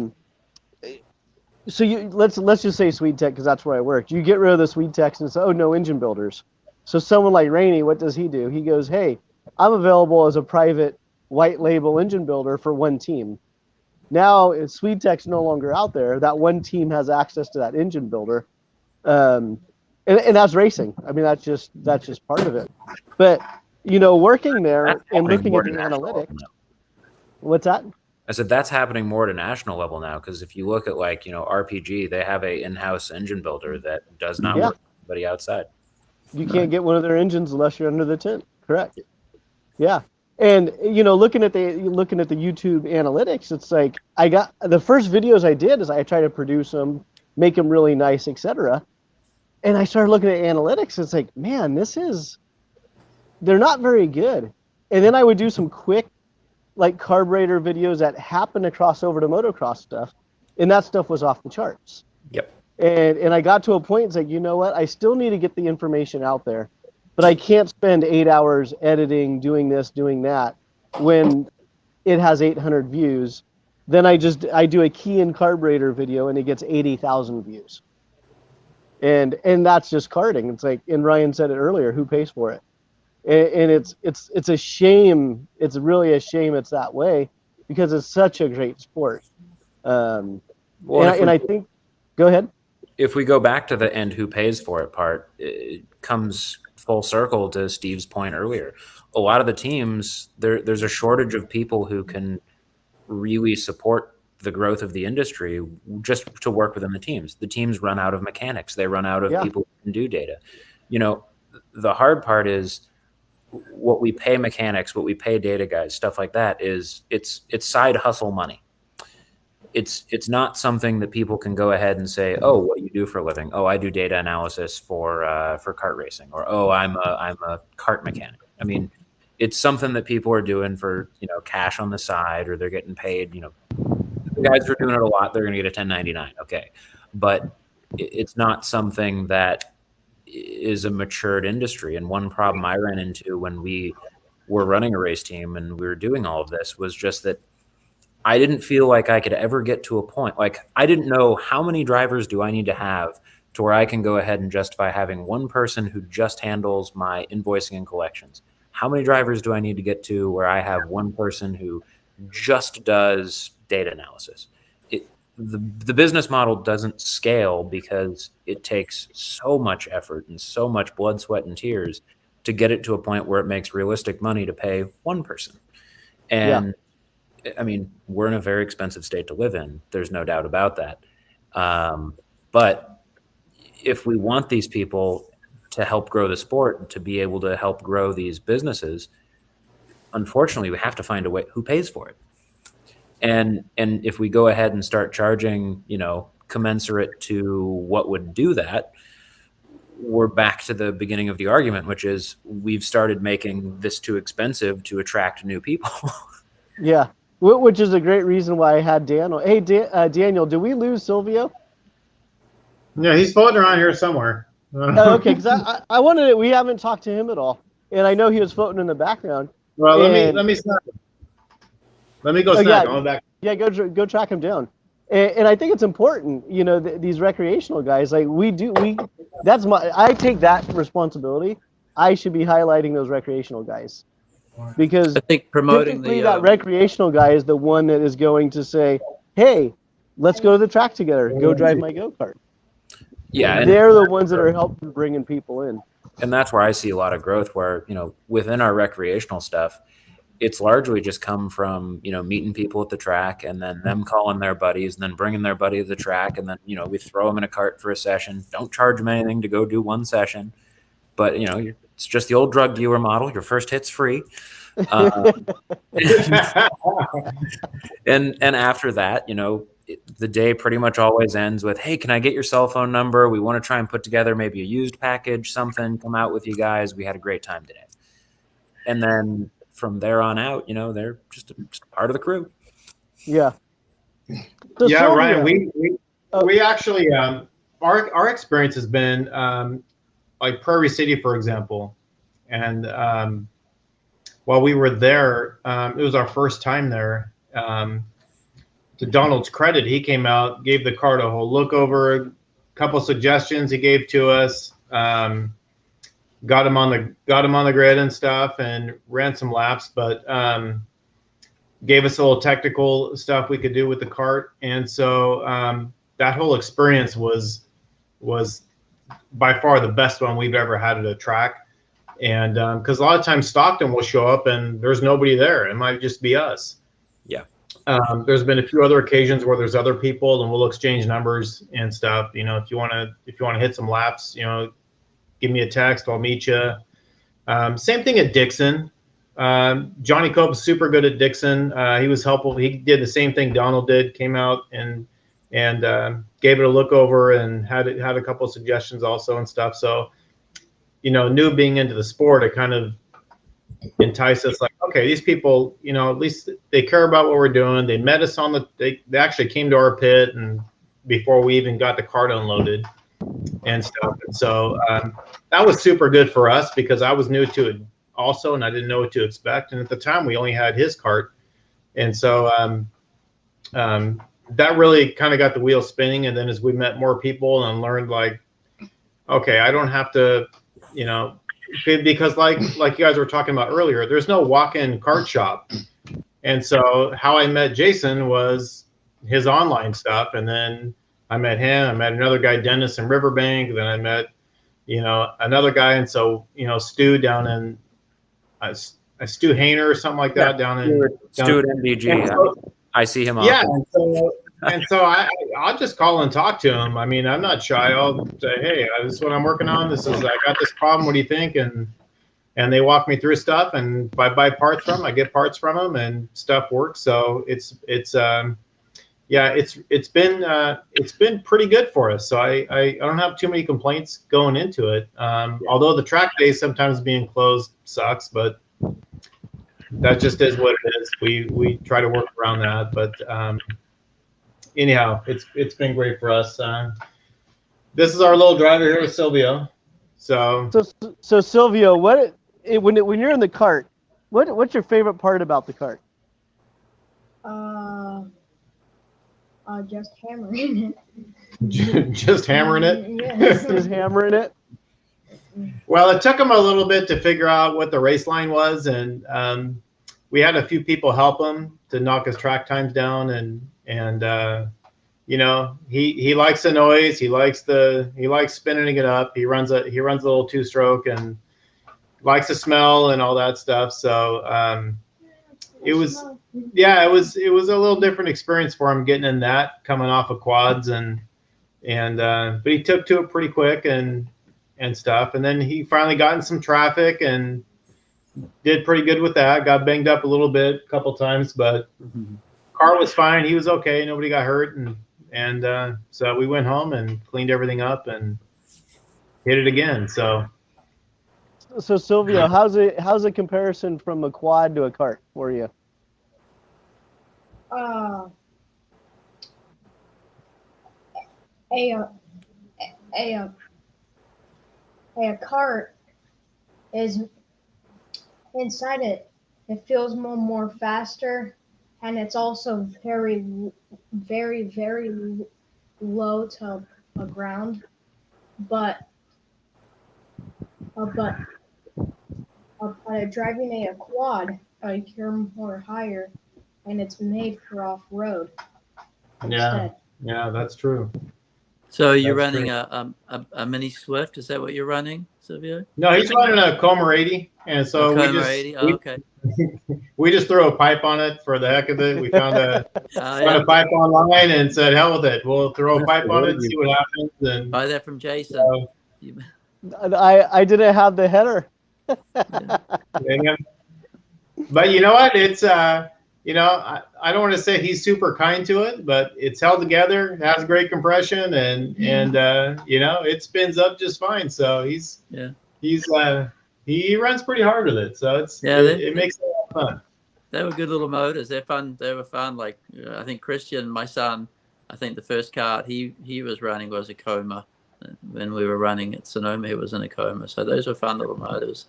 So let's just say Sweet Tech, because that's where I worked. You get rid of the Sweet Techs and say, oh, no engine builders. So someone like Rainey, what does he do? He goes, hey, I'm available as a private white label engine builder for one team. Now, if Sweet Tech's no longer out there, that one team has access to that engine builder. And that's racing. I mean, that's just part of it. But, working there and looking at the analytics. What's that? I said that's happening more at a national level now, because if you look at RPG, they have a in-house engine builder that does not work with anybody outside. You can't get one of their engines unless you're under the tent. Correct. Yeah. And looking at the YouTube analytics, it's like I got the first videos I did is I tried to produce them, make them really nice, etc. And I started looking at analytics. It's like, man, they're not very good. And then I would do some quick, carburetor videos that happened to cross over to motocross stuff, and that stuff was off the charts. Yep. And I got to a point, it's like, you know what? I still need to get the information out there, but I can't spend 8 hours editing, doing this, doing that, when it has 800 views. Then I do a key in carburetor video, and it gets 80,000 views. And that's just karting. It's like, and Ryan said it earlier, who pays for it? And it's a shame. It's really a shame it's that way, because it's such a great sport. And I think, go ahead. If we go back to the end who pays for it part, it comes full circle to Steve's point earlier. A lot of the teams, there's a shortage of people who can really support the growth of the industry just to work within the teams. The teams run out of mechanics. They run out of people who can do data. The hard part is what we pay mechanics, what we pay data guys, stuff like that it's side hustle money. It's not something that people can go ahead and say, oh, what do you do for a living? Oh, I do data analysis for kart racing, or oh, I'm a kart mechanic. I mean, it's something that people are doing for cash on the side, or they're getting paid. The guys who are doing it a lot, they're going to get a 1099. Okay, but it's not something that is a matured industry. And one problem I ran into when we were running a race team and we were doing all of this was just that I didn't feel like I could ever get to a point. I didn't know how many drivers do I need to have to where I can go ahead and justify having one person who just handles my invoicing and collections. How many drivers do I need to get to where I have one person who just does data analysis? The business model doesn't scale because it takes so much effort and so much blood, sweat, and tears to get it to a point where it makes realistic money to pay one person. And I mean, we're in a very expensive state to live in. There's no doubt about that. But if we want these people to help grow the sport and to be able to help grow these businesses, unfortunately, we have to find a way who pays for it. And if we go ahead and start charging, commensurate to what would do that, we're back to the beginning of the argument, which is we've started making this too expensive to attract new people. Yeah, which is a great reason why I had Daniel. Hey, Daniel, did we lose Silvio? Yeah, he's floating around here somewhere. Okay, because I wanted it. We haven't talked to him at all, and I know he was floating in the background. Well, let me snack him. Let me go snack him. I'm back. Yeah, go track him down. And I think it's important, you know, these recreational guys, like I take that responsibility. I should be highlighting those recreational guys, because I think promoting that recreational guy is the one that is going to say, hey, let's go to the track together, go drive my go-kart. Yeah, they're the ones that are helping bringing people in. And that's where I see a lot of growth, where, you know, within our recreational stuff, it's largely just come from, you know, meeting people at the track and then them calling their buddies and then bringing their buddy to the track. And then, you know, we throw them in a cart for a session. Don't charge them anything to go do one session. But, you know, it's just the old drug dealer model. Your first hit's free. And after that, you know, the day pretty much always ends with, hey, can I get your cell phone number? We want to try and put together maybe a used package, something, come out with you guys. We had a great time today. And then from there on out, you know, they're just part of the crew. Yeah. So yeah, Ryan, we actually, our experience has been like Prairie City, for example. And while we were there, it was our first time there. To Donald's credit, he came out, gave the kart a whole look over, a couple suggestions he gave to us, got him on the grid and stuff, and ran some laps, but gave us a little technical stuff we could do with the kart. And so that whole experience was by far the best one we've ever had at a track. And because a lot of times Stockton will show up and there's nobody there. It might just be us. Yeah. There's been a few other occasions where there's other people and we'll exchange numbers and stuff. You know, if you want to hit some laps, you know, give me a text, I'll meet you. Same thing at Dixon. Johnny Cope's super good at Dixon. He was helpful. He did the same thing Donald did, came out and gave it a look over and had a couple of suggestions also and stuff. So, you know, new being into the sport, it kind of enticed us, like, okay, these people, you know, at least they care about what we're doing. They met us they actually came to our pit and before we even got the kart unloaded and stuff. And so that was super good for us because I was new to it also and I didn't know what to expect. And at the time we only had his kart. And so that really kind of got the wheel spinning. And then as we met more people and learned, like, okay, I don't have to, you know, because like you guys were talking about earlier, there's no walk-in kart shop. And so how I met Jason was his online stuff. And then I met him, I met another guy, Dennis, in Riverbank. Then I met, you know, another guy. And so, you know, Stu down in, Stu Hayner or something like that, down in Stu at MDG. So, I see him. Yeah. And so I'll just call and talk to him. I mean, I'm not shy. I'll say, hey, this is what I'm working on. I got this problem. What do you think? And they walk me through stuff. And if I buy parts from them, I get parts from them, and stuff works. So it's been pretty good for us. So I don't have too many complaints going into it. Although the track days sometimes being closed sucks, but that just is what it is. We try to work around that, but anyhow, it's been great for us. This is our little driver here with Silvio. So Silvio, when you're in the kart, what's your favorite part about the kart? Just hammering it. Just hammering it? Yes. Just hammering it? Well, it took him a little bit to figure out what the race line was, and we had a few people help him to knock his track times down, and you know, he likes the noise. He likes spinning it up. He runs a little two-stroke and likes the smell and all that stuff. So it was a little different experience for him getting in that, coming off of quads but he took to it pretty quick and stuff. And then he finally got in some traffic and did pretty good with that. Got banged up a little bit a couple times, but car was fine. He was okay. Nobody got hurt, and and so we went home and cleaned everything up and hit it again. So Silvio, how's a comparison from a quad to a kart for you? A cart is inside it. It feels more faster, and it's also very, very, very low to the ground. But driving a quad, you're more higher, and it's made for off-road instead. Yeah, that's true. So you're That's running true. a mini Swift? Is that what you're running, Silvio? No, he's running a Comer 80, and so we Coma just 80? Oh, okay. we just threw a pipe on it for the heck of it. We found a Yeah. pipe online and said, "Hell with it. We'll throw a pipe on it and see what happens." And Buy that from Jason. I didn't have the header. yeah. But you know what? It's I don't want to say he's super kind to it, but it's held together, has great compression, and it spins up just fine. So he runs pretty hard with it. So it makes it a lot of fun. They were good little motors. They're fun. They were fun. Like I think Christian, my son, I think the first kart he was running was a Coma. When we were running at Sonoma, he was in a Coma. So those were fun little motors.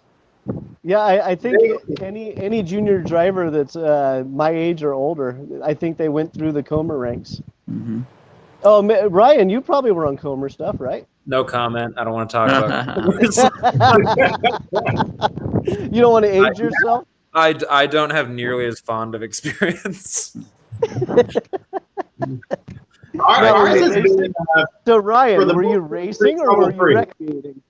Yeah, I think any junior driver that's my age or older, I think they went through the Comer ranks. Mm-hmm. Oh, Ryan, you probably were on Comer stuff, right? No comment. I don't want to talk about You don't want to age yourself? I don't have nearly as fond of experience. So Ryan, were you racing or were you recreating?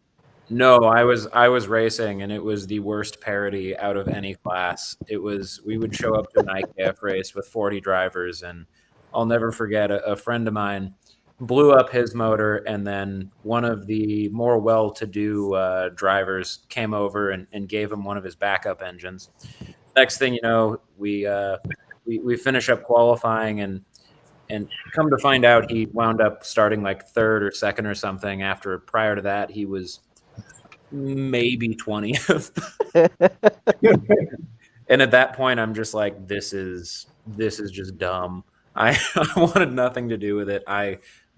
No, I was racing, and it was the worst parody out of any class. We would show up to an IKF race with 40 drivers, and I'll never forget a friend of mine blew up his motor, and then one of the more well-to-do drivers came over and gave him one of his backup engines. Next thing you know, we finish up qualifying, and come to find out, he wound up starting like third or second or something. Prior to that, he was maybe 20th. And at that point, I'm just like, this is just dumb. I wanted nothing to do with it.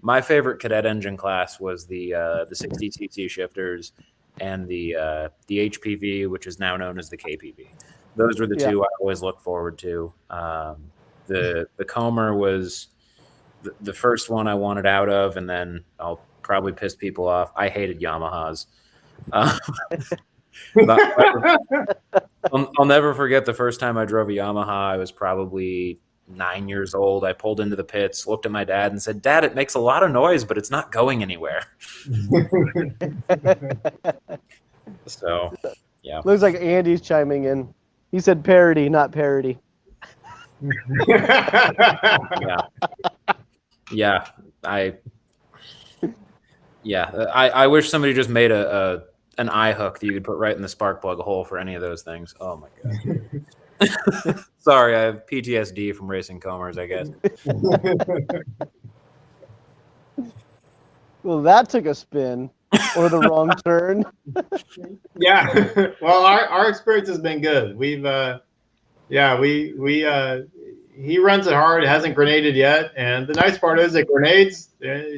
My favorite Cadet engine class was the 60cc shifters and the HPV, which is now known as the KPV. Those were the two I always look forward to. The Comer was the first one I wanted out of, and then I'll probably piss people off. I hated Yamahas. I'll never forget the first time I drove a Yamaha. I was probably 9 years old. I pulled into the pits, looked at my dad, and said, "Dad, it makes a lot of noise, but it's not going anywhere." So, yeah. Looks like Andy's chiming in. He said parody, not parody. Yeah. I wish somebody just made an eye hook that you could put right in the spark plug hole for any of those things. Oh my god. Sorry, I have PTSD from racing Comers, I guess. Well, that took a spin or the wrong turn. Yeah. Well, our experience has been good. He runs it hard. It hasn't grenaded yet, and the nice part is that grenades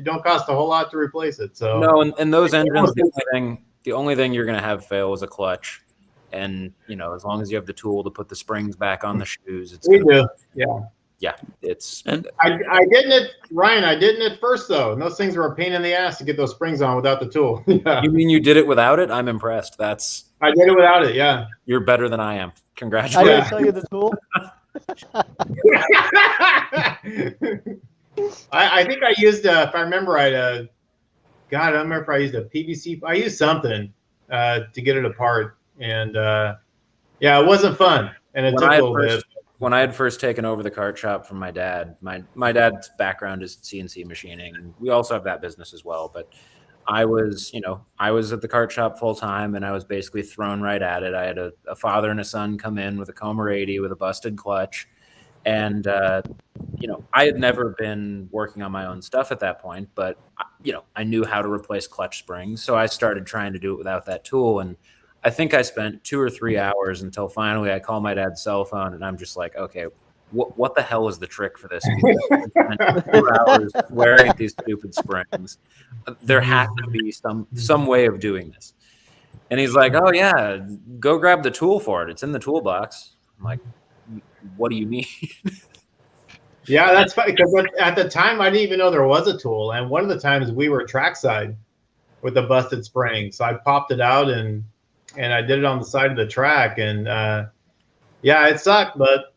don't cost a whole lot to replace it. So no, and those engines, the only thing you're going to have fail is a clutch, and as long as you have the tool to put the springs back on the shoes, we do. Yeah. It's. I didn't at Ryan. I didn't at first though. And those things were a pain in the ass to get those springs on without the tool. Yeah. You mean you did it without it? I'm impressed. I did it without it. Yeah. You're better than I am. I Congratulations. didn't tell you the tool. I think I used if I remember right, God, I don't remember if I used a PVC. I used something to get it apart, and it wasn't fun, and it took a little bit. When I had first taken over the kart shop from my dad, my dad's background is CNC machining, and we also have that business as well. But I was at the kart shop full time, and I was basically thrown right at it. I had a father and a son come in with a Comer 80 with a busted clutch, and I had never been working on my own stuff at that point, but I knew how to replace clutch springs. So I started trying to do it without that tool. And I think I spent 2 or 3 hours until finally I call my dad's cell phone and I'm just like, okay, what the hell is the trick for this? Because I spent 2 hours wearing these stupid springs. There has to be some way of doing this. And he's like, oh yeah, go grab the tool for it. It's in the toolbox. I'm like, what do you mean? Yeah, that's funny because at the time I didn't even know there was a tool. And one of the times we were trackside with a busted spring. So I popped it out and I did it on the side of the track. And yeah, it sucked, but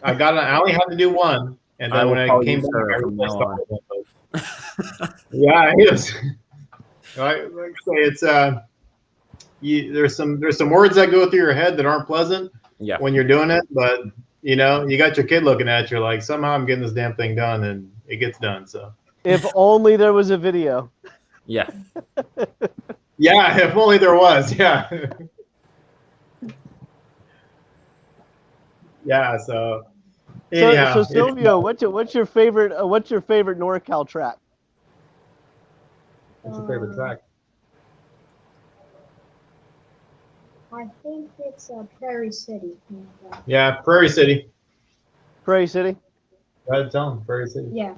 I only had to do one. And then when I came back, I replaced all of them. Yeah, it was. Like I say, it's there's some words that go through your head that aren't pleasant when you're doing it, but you got your kid looking at you like somehow I'm getting this damn thing done, and it gets done. So if only there was a video. Yeah. Yeah, if only there was. Yeah. Yeah. So anyhow, so Silvio, what's your favorite NorCal track? What's your favorite track? I think it's Prairie City. Yeah, Prairie City. Prairie City? Go ahead, tell them. Prairie City. Yeah.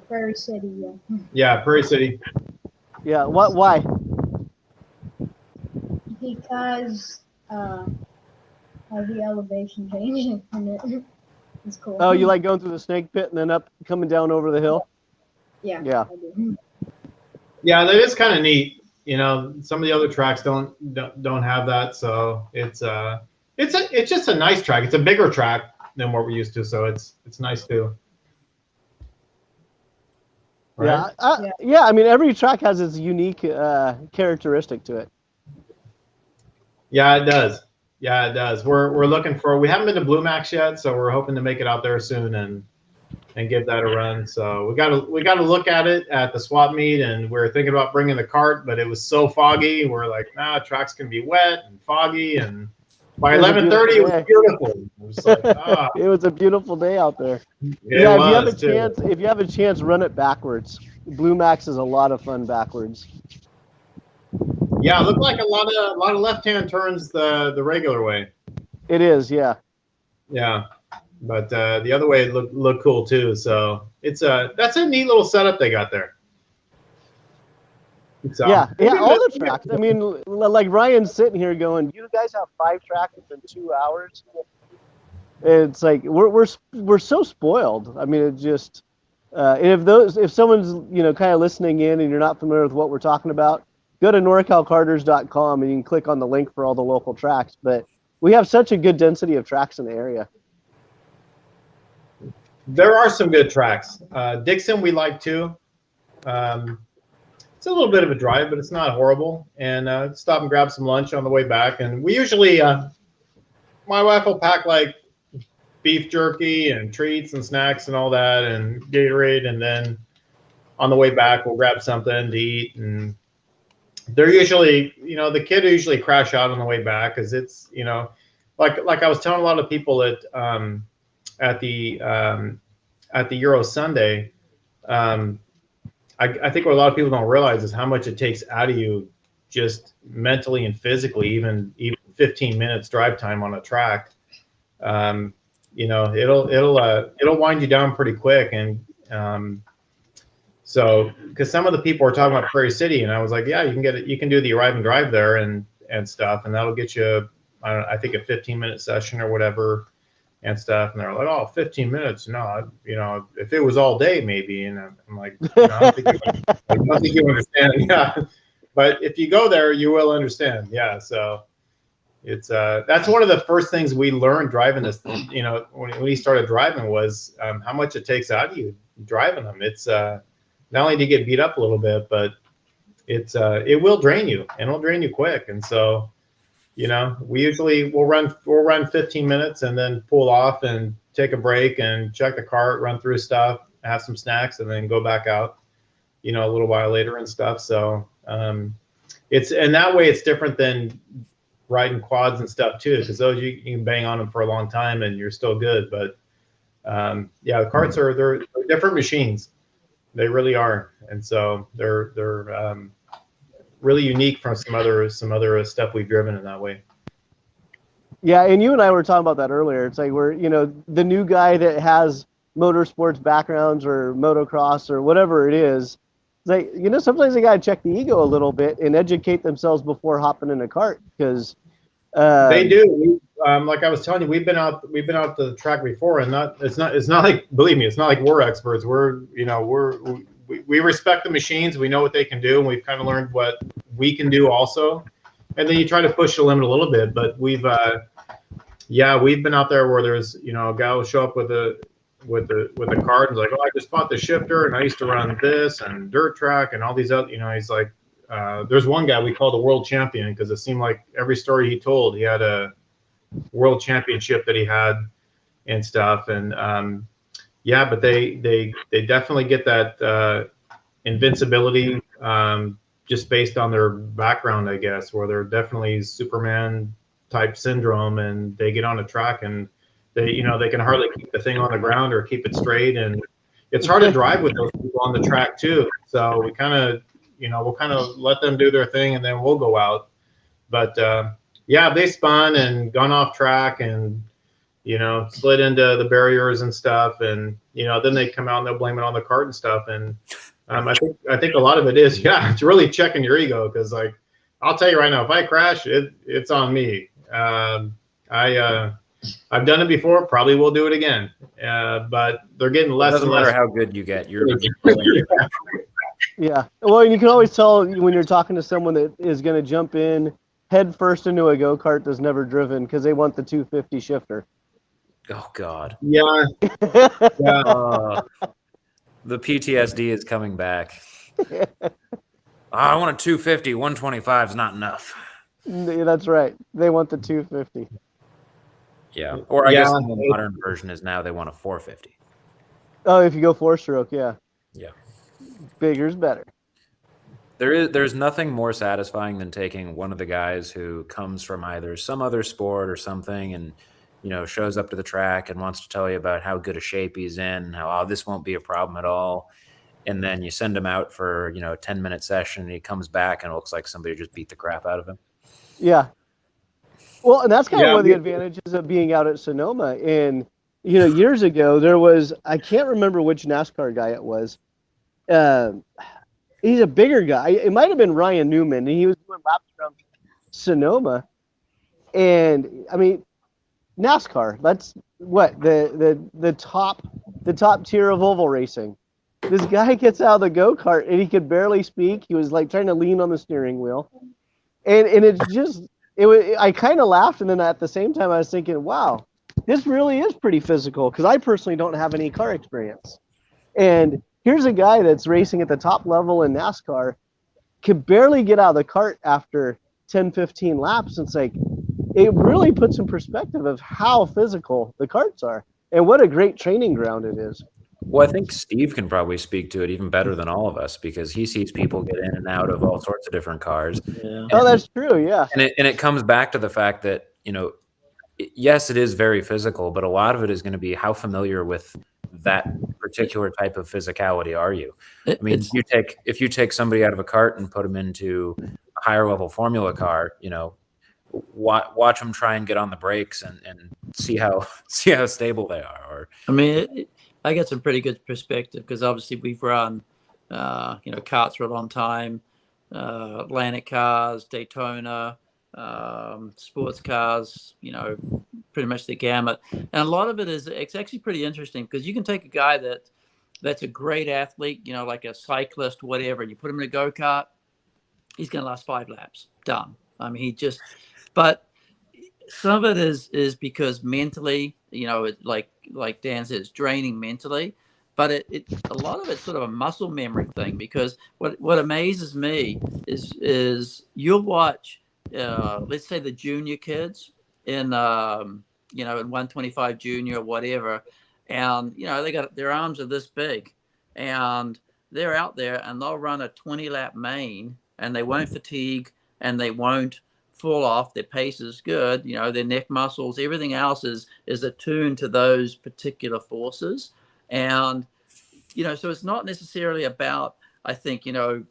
Prairie City, yeah. Yeah, Prairie City. Yeah, why? Because of the elevation change in it. It's cool. Oh, you like going through the snake pit and then coming down over the hill? Yeah. Yeah. I do. Yeah, that is kind of neat. Some of the other tracks don't have that, so it's just a nice track. It's a bigger track than what we're used to, so it's nice too. Right? Yeah. I mean, every track has its unique characteristic to it. Yeah, it does. Yeah, it does. We're looking for. We haven't been to Blue Max yet, so we're hoping to make it out there soon and give that a run. So we got to look at it at the swap meet, and we're thinking about bringing the cart, but it was so foggy. We're like, track's gonna be wet and foggy, and by 11:30 it was beautiful. It was like, It was a beautiful day out there. If you have a chance, run it backwards. Blue Max is a lot of fun backwards. Yeah, it looked like a lot of left-hand turns the regular way. It is, yeah. Yeah. But the other way looked cool too. So that's a neat little setup they got there. So, yeah, all the tracks. I mean, like Ryan's sitting here going, "You guys have 5 tracks in 2 hours." It's like we're so spoiled. I mean, it just if someone's kind of listening in and you're not familiar with what we're talking about, go to NorCalKarters.com and you can click on the link for all the local tracks. But we have such a good density of tracks in the area. There are some good tracks. Dixon we like too. It's a little bit of a drive, but it's not horrible. And stop and grab some lunch on the way back. And we usually, my wife will pack like beef jerky and treats and snacks and all that and Gatorade. And then on the way back, we'll grab something to eat. And they're usually, the kid will usually crash out on the way back because it's, like I was telling a lot of people at the Euro Sunday, I think what a lot of people don't realize is how much it takes out of you just mentally and physically, even 15 minutes drive time on a track. It'll wind you down pretty quick. And so because some of the people were talking about Prairie City, and I was like, yeah, you can do the arrive and drive there and stuff, and that'll get you, I think a 15-minute session or whatever. And stuff, and they're like, "Oh, 15 minutes? No, if it was all day, maybe." And I'm like, I don't think you understand. Yeah, but if you go there, you will understand. Yeah, so it's that's one of the first things we learned driving this. When he started driving was how much it takes out of you driving them. It's not only do you get beat up a little bit, but it will drain you, and it'll drain you quick. And so. We'll run 15 minutes and then pull off and take a break and check the cart, run through stuff, have some snacks, and then go back out, a little while later and stuff. So and that way it's different than riding quads and stuff too, because those you can bang on them for a long time and you're still good. But yeah, the karts they're different machines. They really are, and so they're really unique from some other stuff we've driven in that way. Yeah, and you and I were talking about that earlier. It's like we're, the new guy that has motorsports backgrounds or motocross or whatever it is. It's like, sometimes they got to check the ego a little bit and educate themselves before hopping in a kart, because they do. Like I was telling you, we've been out to the track before, and it's not like, believe me, it's not like we're experts. We respect the machines. We know what they can do, and we've kind of learned what we can do also. And then you try to push the limit a little bit, but we've been out there where there's, a guy will show up with a cart and like, oh, I just bought the shifter and I used to run this and dirt track and all these other, he's like, there's one guy we call the world champion, because it seemed like every story he told, he had a world championship that he had and stuff. And but they definitely get that invincibility just based on their background, I guess, where they're definitely Superman type syndrome, and they get on a track and they can hardly keep the thing on the ground or keep it straight, and it's hard to drive with those people on the track too. So we kind of we'll kind of let them do their thing, and then we'll go out. But they spun and gone off track and slid into the barriers and stuff, and then they come out and they'll blame it on the kart and stuff. And I think a lot of it is it's really checking your ego, because like I'll tell you right now, if I crash, it's on me. I've done it before, probably will do it again. But they're getting less and less. Doesn't matter how good you get, you're yeah. Well, and you can always tell when you're talking to someone that is going to jump in head first into a go-kart that's never driven, because they want the 250 shifter. Oh God. Yeah. The PTSD is coming back. I want a 250. 125 is not enough. That's right. They want the 250. Yeah. Or I guess the modern version is now they want a 450. Oh, if you go four-stroke, yeah. Yeah. Bigger's better. There's nothing more satisfying than taking one of the guys who comes from either some other sport or something and shows up to the track and wants to tell you about how good a shape he's in, how this won't be a problem at all. And then you send him out for, a 10-minute session, and he comes back and it looks like somebody just beat the crap out of him. Yeah. Well, and that's kind of one of the advantages of being out at Sonoma. And, years ago, there was, I can't remember which NASCAR guy it was. He's a bigger guy. It might have been Ryan Newman, and he was doing laps around Sonoma. And, I mean, NASCAR, that's what the top tier of oval racing. This guy gets out of the go-kart and he could barely speak. He was like trying to lean on the steering wheel, and it's just I kind of laughed, and then at the same time I was thinking, wow, this really is pretty physical, because I personally don't have any car experience, and here's a guy that's racing at the top level in NASCAR, could barely get out of the kart after 10-15 laps. It's like, it really puts in perspective of how physical the karts are and what a great training ground it is. Well, I think Steve can probably speak to it even better than all of us, because he sees people get in and out of all sorts of different cars. Yeah. Oh, that's true. Yeah. And it comes back to the fact that, yes, it is very physical, but a lot of it is going to be how familiar with that particular type of physicality are you? I mean, if you take somebody out of a kart and put them into a higher level formula car, watch them try and get on the brakes and see how stable they are. Or I mean, I get some pretty good perspective, because obviously we've run, karts for a long time, Atlantic cars, Daytona, sports cars, pretty much the gamut. And a lot of it's actually pretty interesting, because you can take a guy that's a great athlete, like a cyclist, whatever, and you put him in a go-kart, he's going to last 5 laps, done. I mean, but some of it is because mentally, like Dan says, it's draining mentally, but a lot of it's sort of a muscle memory thing, because what amazes me is you'll watch, let's say the junior kids in, in 125 junior or whatever, and, they got, their arms are this big, and they're out there and they'll run a 20 lap main, and they won't fatigue and they won't fall off. Their pace is good. You know, their neck muscles, everything else is attuned to those particular forces. And, you know, so it's not necessarily about, I think, you know,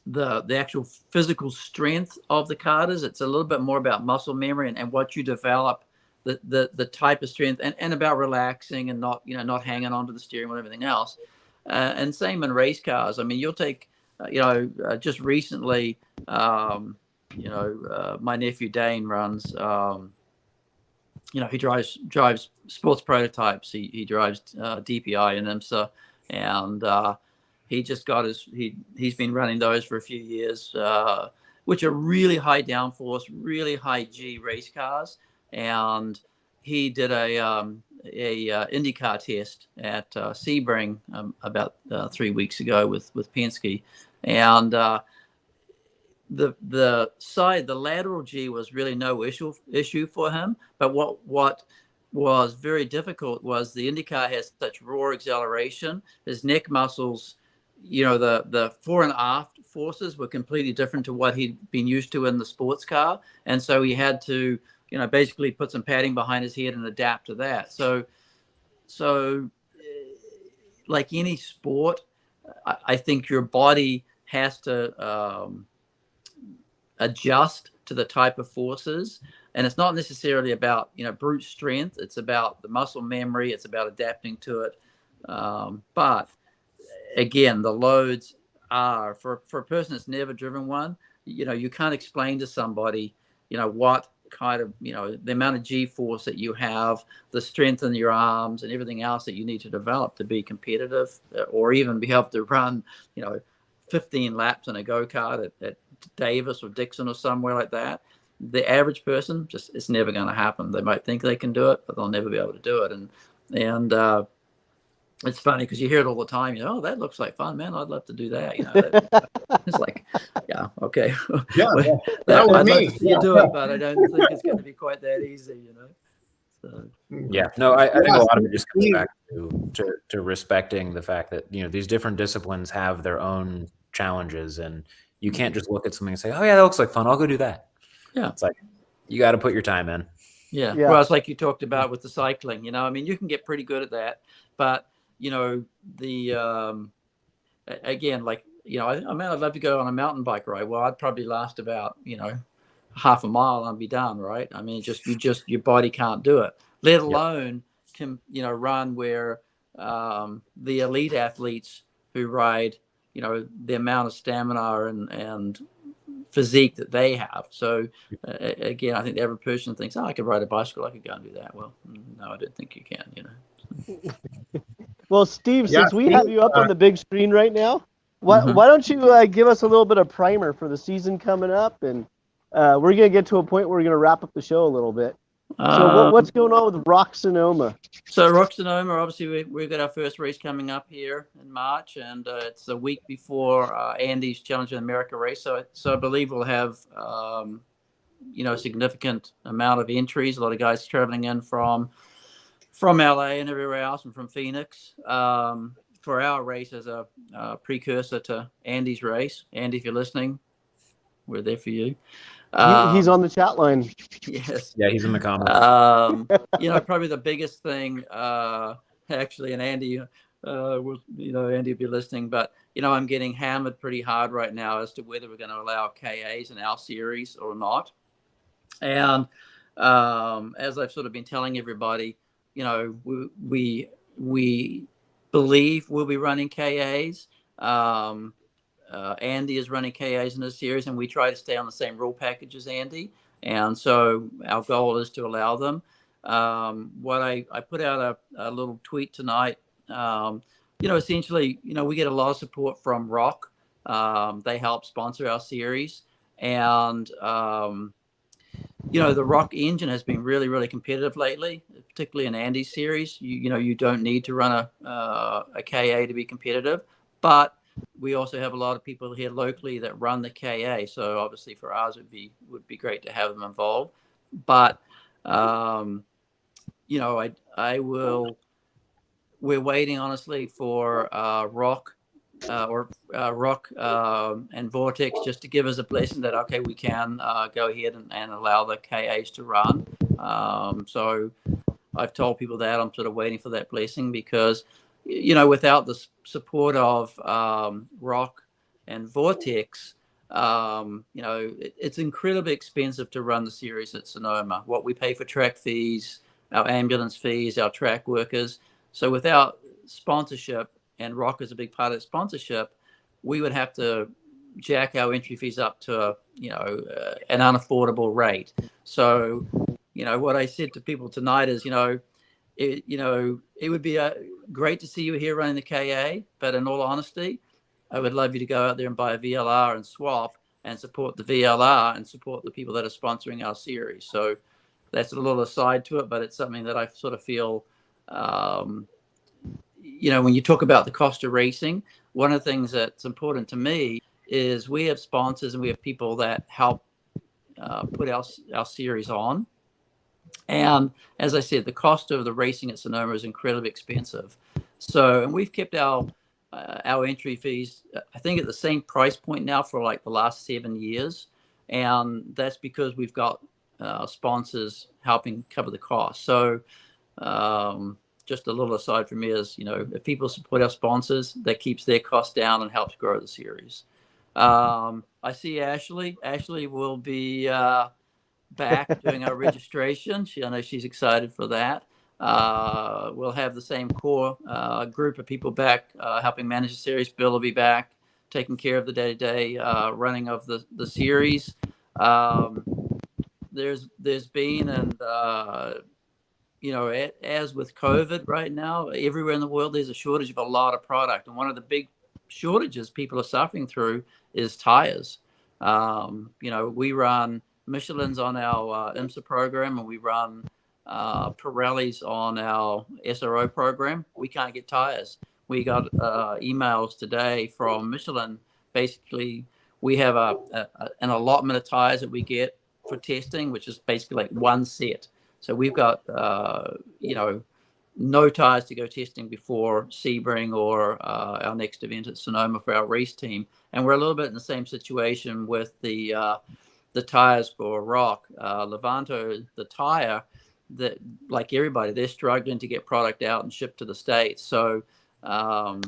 the actual physical strength of the karters. It's a little bit more about muscle memory and what you develop, the type of strength, and about relaxing and not, you know, not hanging onto the steering wheel and everything else. And same in race cars. I mean, you'll take, just recently, my nephew Dane runs, he drives sports prototypes. He drives DPI and IMSA, and he just got he's been running those for a few years, which are really high downforce, really high G race cars. And he did a IndyCar test at Sebring about 3 weeks ago with Penske, and the lateral G was really no issue for him. But what was very difficult was the IndyCar has such raw acceleration. His neck muscles, you know, the fore and aft forces were completely different to what he'd been used to in the sports car. And so he had to, you know, basically put some padding behind his head and adapt to that. So like any sport, I think your body has to adjust to the type of forces. And it's not necessarily about, you know, brute strength. It's about the muscle memory. It's about adapting to it. But again, the loads are for a person that's never driven one, you know, you can't explain to somebody, you know, what kind of, you know, the amount of G force that you have, the strength in your arms and everything else that you need to develop to be competitive, or even be able to run, you know, 15 laps in a go-kart at Davis or Dixon or somewhere like that. The average person, just, it's never going to happen. They might think they can do it, but they'll never be able to do it. And it's funny because you hear it all the time. You know, oh, that looks like fun, man. I'd love to do that. You know, it's like, yeah, okay. Yeah, I'd love to see you do it, but I don't think it's going to be quite that easy. You know. So. Yeah, no, I think a lot of it just comes back to respecting the fact that, you know, these different disciplines have their own challenges, and you can't just look at something and say, oh yeah, that looks like fun, I'll go do that. Yeah, it's like you got to put your time in. Yeah. Well, it's like you talked about with the cycling. You know, I mean, you can get pretty good at that, but you know, the again, like, you know, I mean, I'd love to go on a mountain bike ride. Well, I'd probably last about, you know, half a mile and be done, right? I mean, your body can't do it, let alone can, you know, run where the elite athletes who ride, you know, the amount of stamina and physique that they have. So again, I think every person thinks, oh, I could ride a bicycle, I could go and do that. Well, no, I don't think you can, you know. Well, Steve, since we have you up on the big screen right now, why don't you give us a little bit of primer for the season coming up? And we're going to get to a point where we're going to wrap up the show a little bit. So what's going on with Rock Sonoma? So Rock Sonoma, obviously, we've got our first race coming up here in March, and it's a week before Andy's Challenge in America race. So I believe we'll have, you know, a significant amount of entries. A lot of guys traveling in from LA and everywhere else, and from Phoenix, for our race as a precursor to Andy's race. Andy, if you're listening, we're there for you. He's on the chat line. Yes. Yeah, he's in the comments. You know, probably the biggest thing, actually, and Andy, Andy will be listening, but, you know, I'm getting hammered pretty hard right now as to whether we're going to allow KAs in our series or not. And as I've sort of been telling everybody, you know, we believe we'll be running KAs. Andy is running KAs in this series, and we try to stay on the same rule package as Andy. And so our goal is to allow them. What I put out a little tweet tonight. You know, essentially, you know, we get a lot of support from Rock. They help sponsor our series, and you know, the Rock engine has been really, really competitive lately, particularly in Andy's series. You know, you don't need to run a KA to be competitive, but we also have a lot of people here locally that run the KA. So obviously for us, it would be great to have them involved. But, you know, we're waiting honestly for Rock Rock and Vortex just to give us a blessing that, okay, we can go ahead and allow the KAs to run. So I've told people that I'm sort of waiting for that blessing because, without the support of Rock and Vortex, it's incredibly expensive to run the series at Sonoma. What we pay for track fees, our ambulance fees, our track workers. So without sponsorship, and Rock is a big part of sponsorship, we would have to jack our entry fees up to an unaffordable rate. So what I said to people tonight is it would be great to see you here running the KA, but in all honesty, I would love you to go out there and buy a VLR and swap and support the VLR and support the people that are sponsoring our series. So that's a little aside to it, but it's something that I sort of feel, when you talk about the cost of racing, one of the things that's important to me is we have sponsors and we have people that help put our series on. And as I said, the cost of the racing at Sonoma is incredibly expensive. So, and we've kept our entry fees, I think, at the same price point now for like the last 7 years. And that's because we've got sponsors helping cover the cost. So just a little aside from me is, if people support our sponsors, that keeps their costs down and helps grow the series. I see Ashley. Ashley will be back doing our registration. I know she's excited for that. We'll have the same core group of people back helping manage the series. Bill will be back taking care of the day-to-day running of the series. There's been, and as with COVID right now, everywhere in the world there's a shortage of a lot of product, and one of the big shortages people are suffering through is tires. We run Michelin's on our IMSA program, and we run Pirelli's on our SRO program. We can't get tires. We got emails today from Michelin. Basically, we have an allotment of tires that we get for testing, which is basically like one set. So we've got no tires to go testing before Sebring or our next event at Sonoma for our race team. And we're a little bit in the same situation with the tires for Rock. Levanto, the tire, that, like everybody, they're struggling to get product out and shipped to the States. So our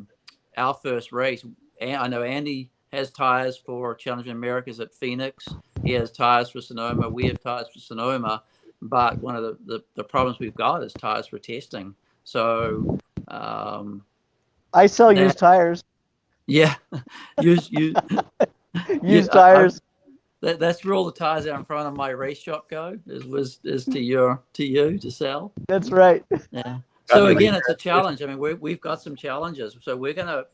first race, I know Andy has tires for Challenging Americas at Phoenix. He has tires for Sonoma. We have tires for Sonoma. But one of the problems we've got is tires for testing. So I sell used tires. Yeah, used tires. That's where all the tires out in front of my race shop go. Is to you to sell. That's right. Yeah. So again, it's a challenge. I mean, we've got some challenges. So we're gonna,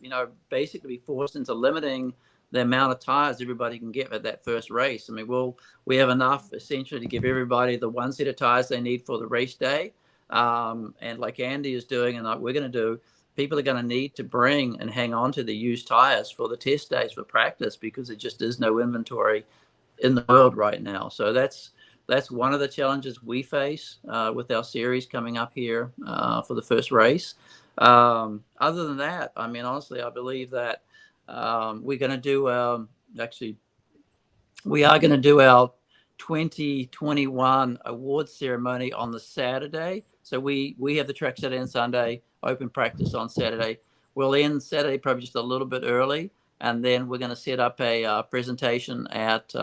basically be forced into limiting the amount of tires everybody can get at that first race. I mean, we have enough essentially to give everybody the one set of tires they need for the race day. And like Andy is doing, and like we're going to do, people are going to need to bring and hang on to the used tires for the test days for practice, because there just is no inventory in the world right now. So that's one of the challenges we face with our series coming up here for the first race. Other than that, I mean, honestly, I believe that we're going to do, we are going to do our 2021 awards ceremony on the Saturday. So we have the track Saturday and Sunday, open practice on Saturday. We'll end Saturday probably just a little bit early, and then we're going to set up a presentation at,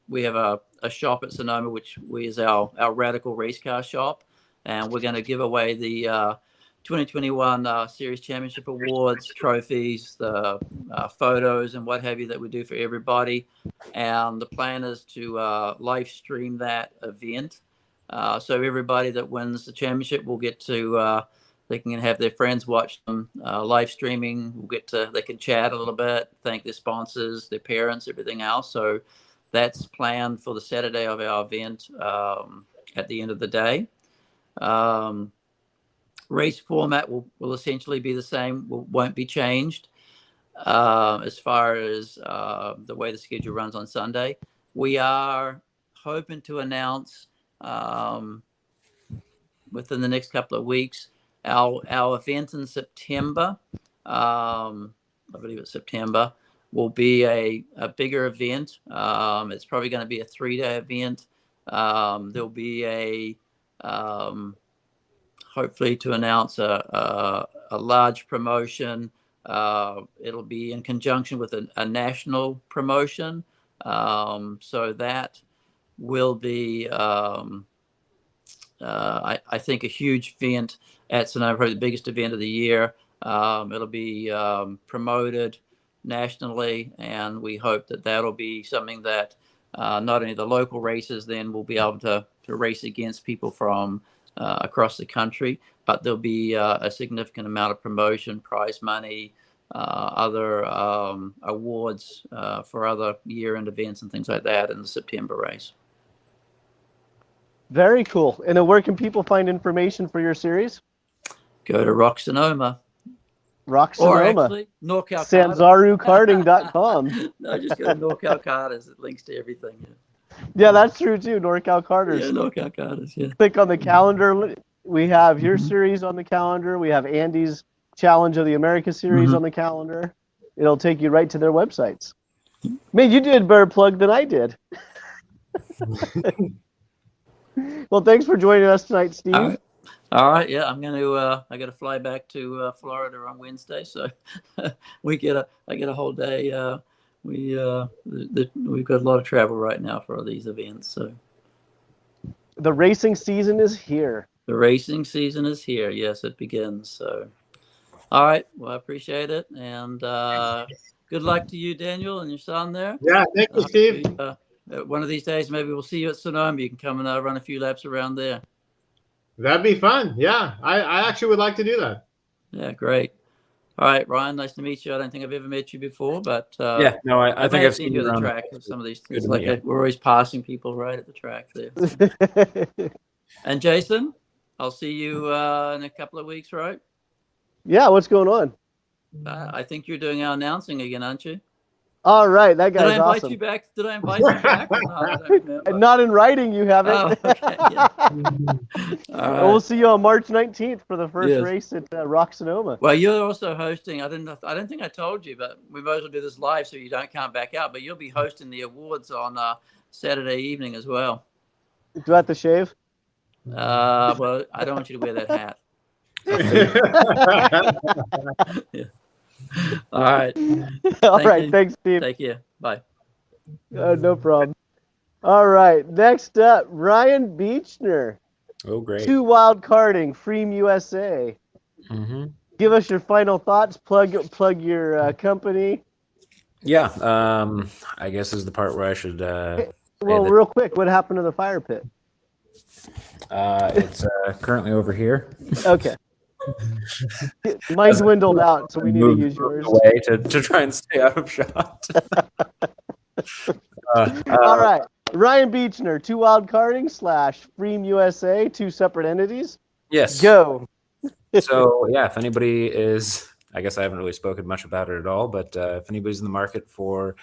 we have a shop at Sonoma, which is our Radical Race Car shop, and we're going to give away the 2021 Series Championship Awards, trophies, the photos and what have you that we do for everybody. And the plan is to live stream that event. So everybody that wins the championship will get to, they can have their friends watch them live streaming. They can chat a little bit, thank their sponsors, their parents, everything else. So that's planned for the Saturday of our event at the end of the day. Race format will essentially be the same, won't be changed as far as the way the schedule runs on Sunday. We are hoping to announce within the next couple of weeks our event in September. I believe it's September, will be a bigger event. It's probably going to be a 3-day event. There'll be a hopefully to announce a large promotion. It'll be in conjunction with a national promotion. So that will be, I think, a huge event at Sonoma, probably the biggest event of the year. It'll be promoted nationally, and we hope that that'll be something that not only the local racers then will be able to race against people from across the country, but there'll be a significant amount of promotion, prize money, other awards for other year-end events and things like that in the September race. Very cool. And where can people find information for your series? Go to Rock Sonoma. Rock Or Sonoma. actually, NorCal SanzaruKarting.com. No, just go to NorCal Karters. It links to everything. Yeah, that's true too. NorCal Karters. Yeah, NorCal Karters. Yeah. Click on the calendar. We have your series on the calendar. We have Andy's Challenge of the America series on the calendar. It'll take you right to their websites. Man, you did a better plug than I did. Well, thanks for joining us tonight, Steve. All right. Yeah, I'm going to. I got to fly back to Florida on Wednesday, so I get a whole day. We've got a lot of travel right now for all these events. So the racing season is here. The racing season is here. Yes, it begins. So, all right. Well, I appreciate it, and good luck to you, Daniel, and your son there. Yeah, thank you, Steve. One of these days, maybe we'll see you at Sonoma. You can come and run a few laps around there. That'd be fun. Yeah, I actually would like to do that. Yeah, great. All right, Ryan, nice to meet you. I don't think I've ever met you before, but yeah, no, I think I've seen you at the track of some of these things. Like we're always passing people right at the track there. And Jason, I'll see you in a couple of weeks, right? Yeah, what's going on? I think you're doing our announcing again, aren't you? All right, that guy's awesome. Did I invite you back? Or not? I don't remember. Not in writing, you haven't. Oh, okay, yeah. All right. We'll see you on March 19th for the first race at Rock Sonoma. Well, you're also hosting. I don't think I told you, but we might as well do this live so you can't back out. But you'll be hosting the awards on Saturday evening as well. Do I have to shave? Well, I don't want you to wear that hat. Yeah. All right. All right. Thanks, Steve. Take care. Bye. No problem. All right. Next up, Ryan Beechner. Oh, great. 2 Wild Karting, Freem USA. Give us your final thoughts. Plug your company. Yeah. I guess is the part where I should. Well, real quick, what happened to the fire pit? It's currently over here. Okay. Mine's dwindled out, so we need to use yours. Away to try and stay out of shot. All right. Ryan Beechner, 2 Wild Karting / Freem USA, 2 separate entities. Yes. Go. So, yeah, if anybody is, I guess I haven't really spoken much about it at all, but if anybody's in the market for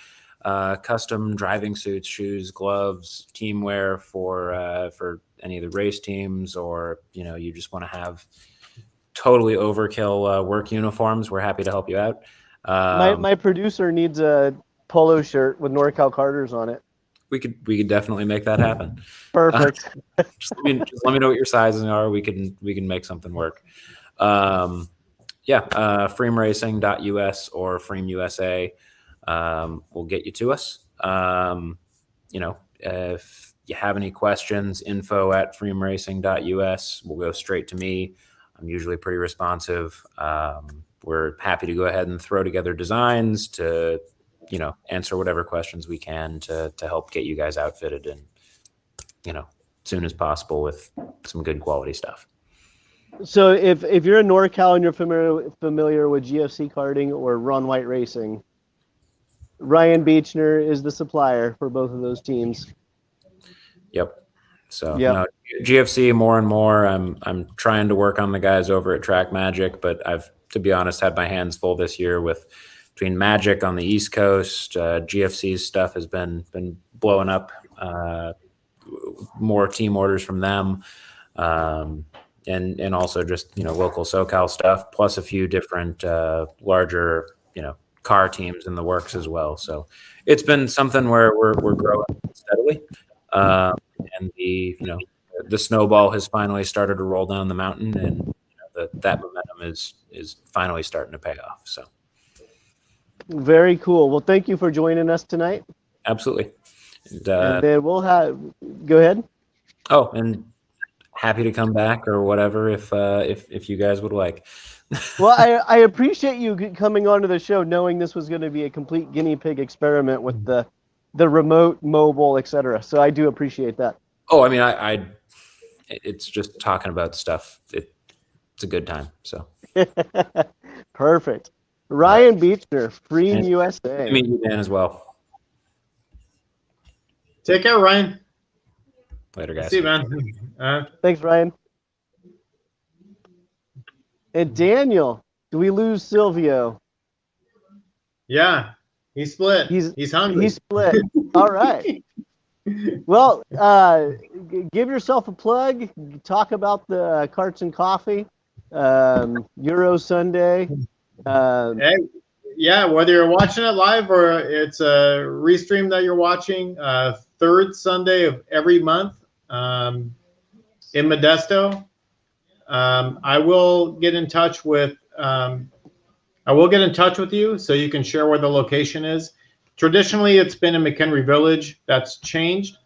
custom driving suits, shoes, gloves, team wear for any of the race teams, or, you just want to have totally overkill work uniforms, we're happy to help you out. My producer needs a polo shirt with NorCal Karters on it. We could definitely make that happen. Perfect. Just let me know what your sizes are. We can make something work. freemracing.us or Freem USA will get you to us. If you have any questions, info@freemracing.us will go straight to me. I'm usually pretty responsive. We're happy to go ahead and throw together designs to, answer whatever questions we can to help get you guys outfitted and, soon as possible with some good quality stuff. So if you're in NorCal and you're familiar with GFC Karting or Ron White Racing, Ryan Beechner is the supplier for both of those teams. Yep. So GFC more and more. I'm trying to work on the guys over at Track Magic, but I've, to be honest, had my hands full this year with between Magic on the East Coast. GFC's stuff has been blowing up. More team orders from them, and also just local SoCal stuff, plus a few different larger car teams in the works as well. So it's been something where we're growing steadily, and the snowball has finally started to roll down the mountain, and that momentum is finally starting to pay off. So Very cool. Well, thank you for joining us tonight. absolutely. And then we'll have. Go ahead. Oh, and happy to come back or whatever if you guys would like. Well, I appreciate you coming onto the show, knowing this was going to be a complete guinea pig experiment with the remote, mobile, etc. So I do appreciate that. Oh, I mean, it's just talking about stuff. It's a good time. So Perfect. Ryan Beechner, Freem USA. Good to meet you, Dan, as well. Take care, Ryan. Later, guys. See you, man. Thanks, Ryan. And Daniel, do we lose Silvio? Yeah, he's split. He's hungry. He's split. All right. Well, give yourself a plug. Talk about the Karts and Coffee, Euro Sunday. Hey, yeah, whether you're watching it live or it's a restream that you're watching, third Sunday of every month in Modesto. I will get in touch with you so you can share where the location is. Traditionally, it's been in McHenry Village. That's changed.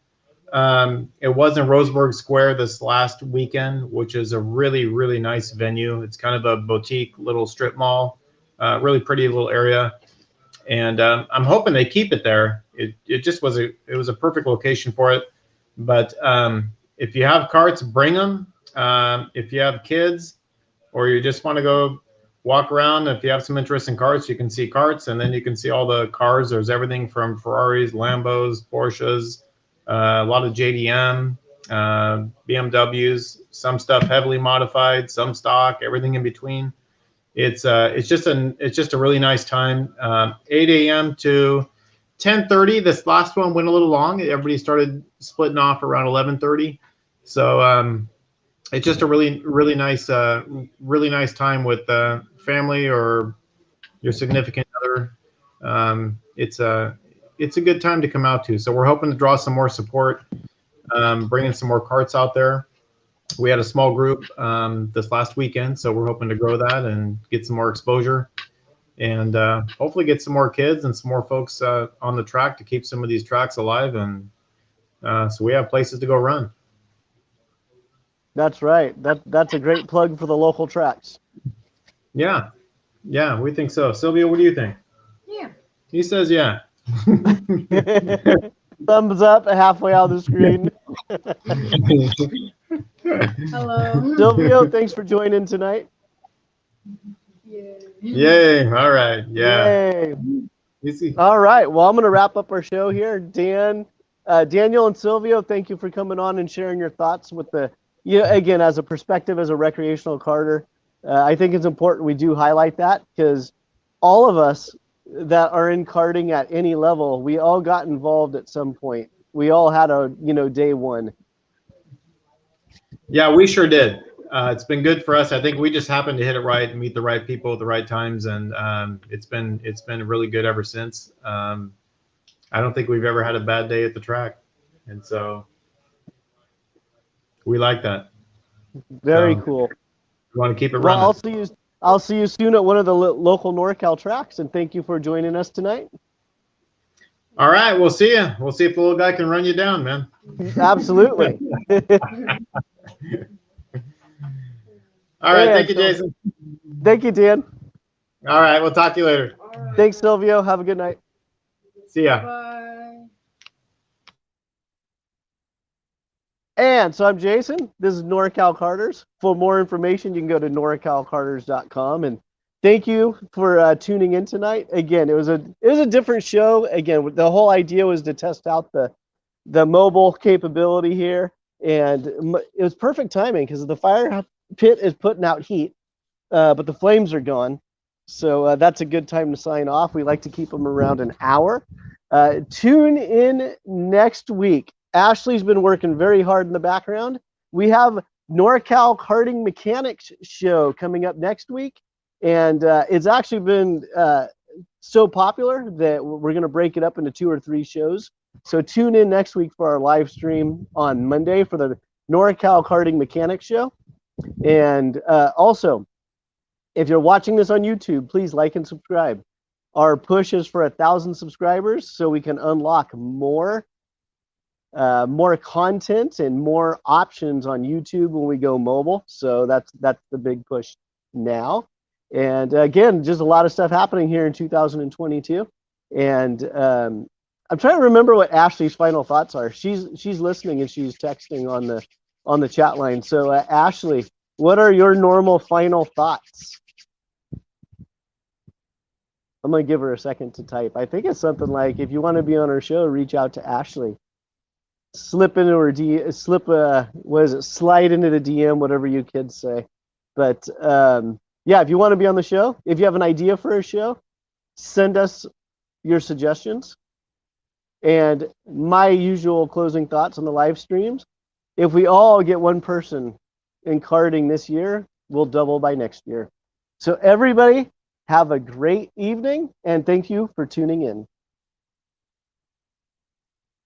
It was in Roseburg Square this last weekend, which is a really, really nice venue. It's kind of a boutique little strip mall, really pretty little area. And I'm hoping they keep it there. It just was a perfect location for it. But if you have carts, bring them. If you have kids or you just want to go walk around, if you have some interest in carts, you can see carts, and then you can see all the cars. There's everything from Ferraris, Lambos, Porsches, a lot of JDM, BMWs, some stuff heavily modified, some stock, everything in between. It's just a really nice time. 8 a.m. to 10:30. This last one went a little long. Everybody started splitting off around 11:30. So it's just a really nice time with family or your significant other. It's a good time to come out to. So we're hoping to draw some more support, bringing some more carts out there. We had a small group this last weekend, so we're hoping to grow that and get some more exposure, and hopefully get some more kids and some more folks on the track to keep some of these tracks alive, and so we have places to go run. That's right. That's a great plug for the local tracks. Yeah, we think so. Sylvia, what do you think? Yeah. He says yeah. Thumbs up halfway out of the screen. Hello. Silvio, thanks for joining tonight. Yay. All right. Yeah. Yay. Easy. All right. Well, I'm going to wrap up our show here. Daniel and Silvio, thank you for coming on and sharing your thoughts with again, as a perspective as a recreational karter. I think it's important we do highlight that, because all of us that are in karting at any level, we all got involved at some point. We all had a day one. Yeah, we sure did. It's been good for us. I think we just happened to hit it right and meet the right people at the right times, and it's been really good ever since. I don't think we've ever had a bad day at the track, and so we like that. Very cool. We want to keep it Well, running. I'll see you soon at one of the local NorCal tracks, and thank you for joining us tonight. All right, we'll see you. We'll see if the little guy can run you down, man. Absolutely. All right, Yeah, thank you, Jason. Thank you, Dan. All right, we'll talk to you later. Thanks, Silvio. Have a good night. See ya. Bye. And so I'm Jason. This is NorCal Karters. For more information, you can go to norcalkarters.com. And thank you for tuning in tonight. Again, it was a different show. Again, the whole idea was to test out the mobile capability here, and it was perfect timing because the fire pit is putting out heat, but the flames are gone. So that's a good time to sign off. We like to keep them around an hour. Tune in next week. Ashley's been working very hard in the background. We have NorCal Karting Mechanics show coming up next week, and it's actually been so popular that we're going to break it up into 2 or 3 shows. So tune in next week for our live stream on Monday for the NorCal Karting Mechanics Show. And also, if you're watching this on YouTube, please like and subscribe. Our push is for 1,000 subscribers so we can unlock more content and more options on YouTube when we go mobile. So that's the big push now. And again, just a lot of stuff happening here in 2022. And I'm trying to remember what Ashley's final thoughts are. She's listening and she's texting on the chat line. So Ashley, what are your normal final thoughts? I'm gonna give her a second to type. I think it's something like, if you want to be on our show, reach out to Ashley. Slide into the DM, whatever you kids say. But yeah, if you want to be on the show, if you have an idea for a show, send us your suggestions. And my usual closing thoughts on the live streams: if we all get one person in karting this year, we'll double by next year. So everybody, have a great evening, and thank you for tuning in.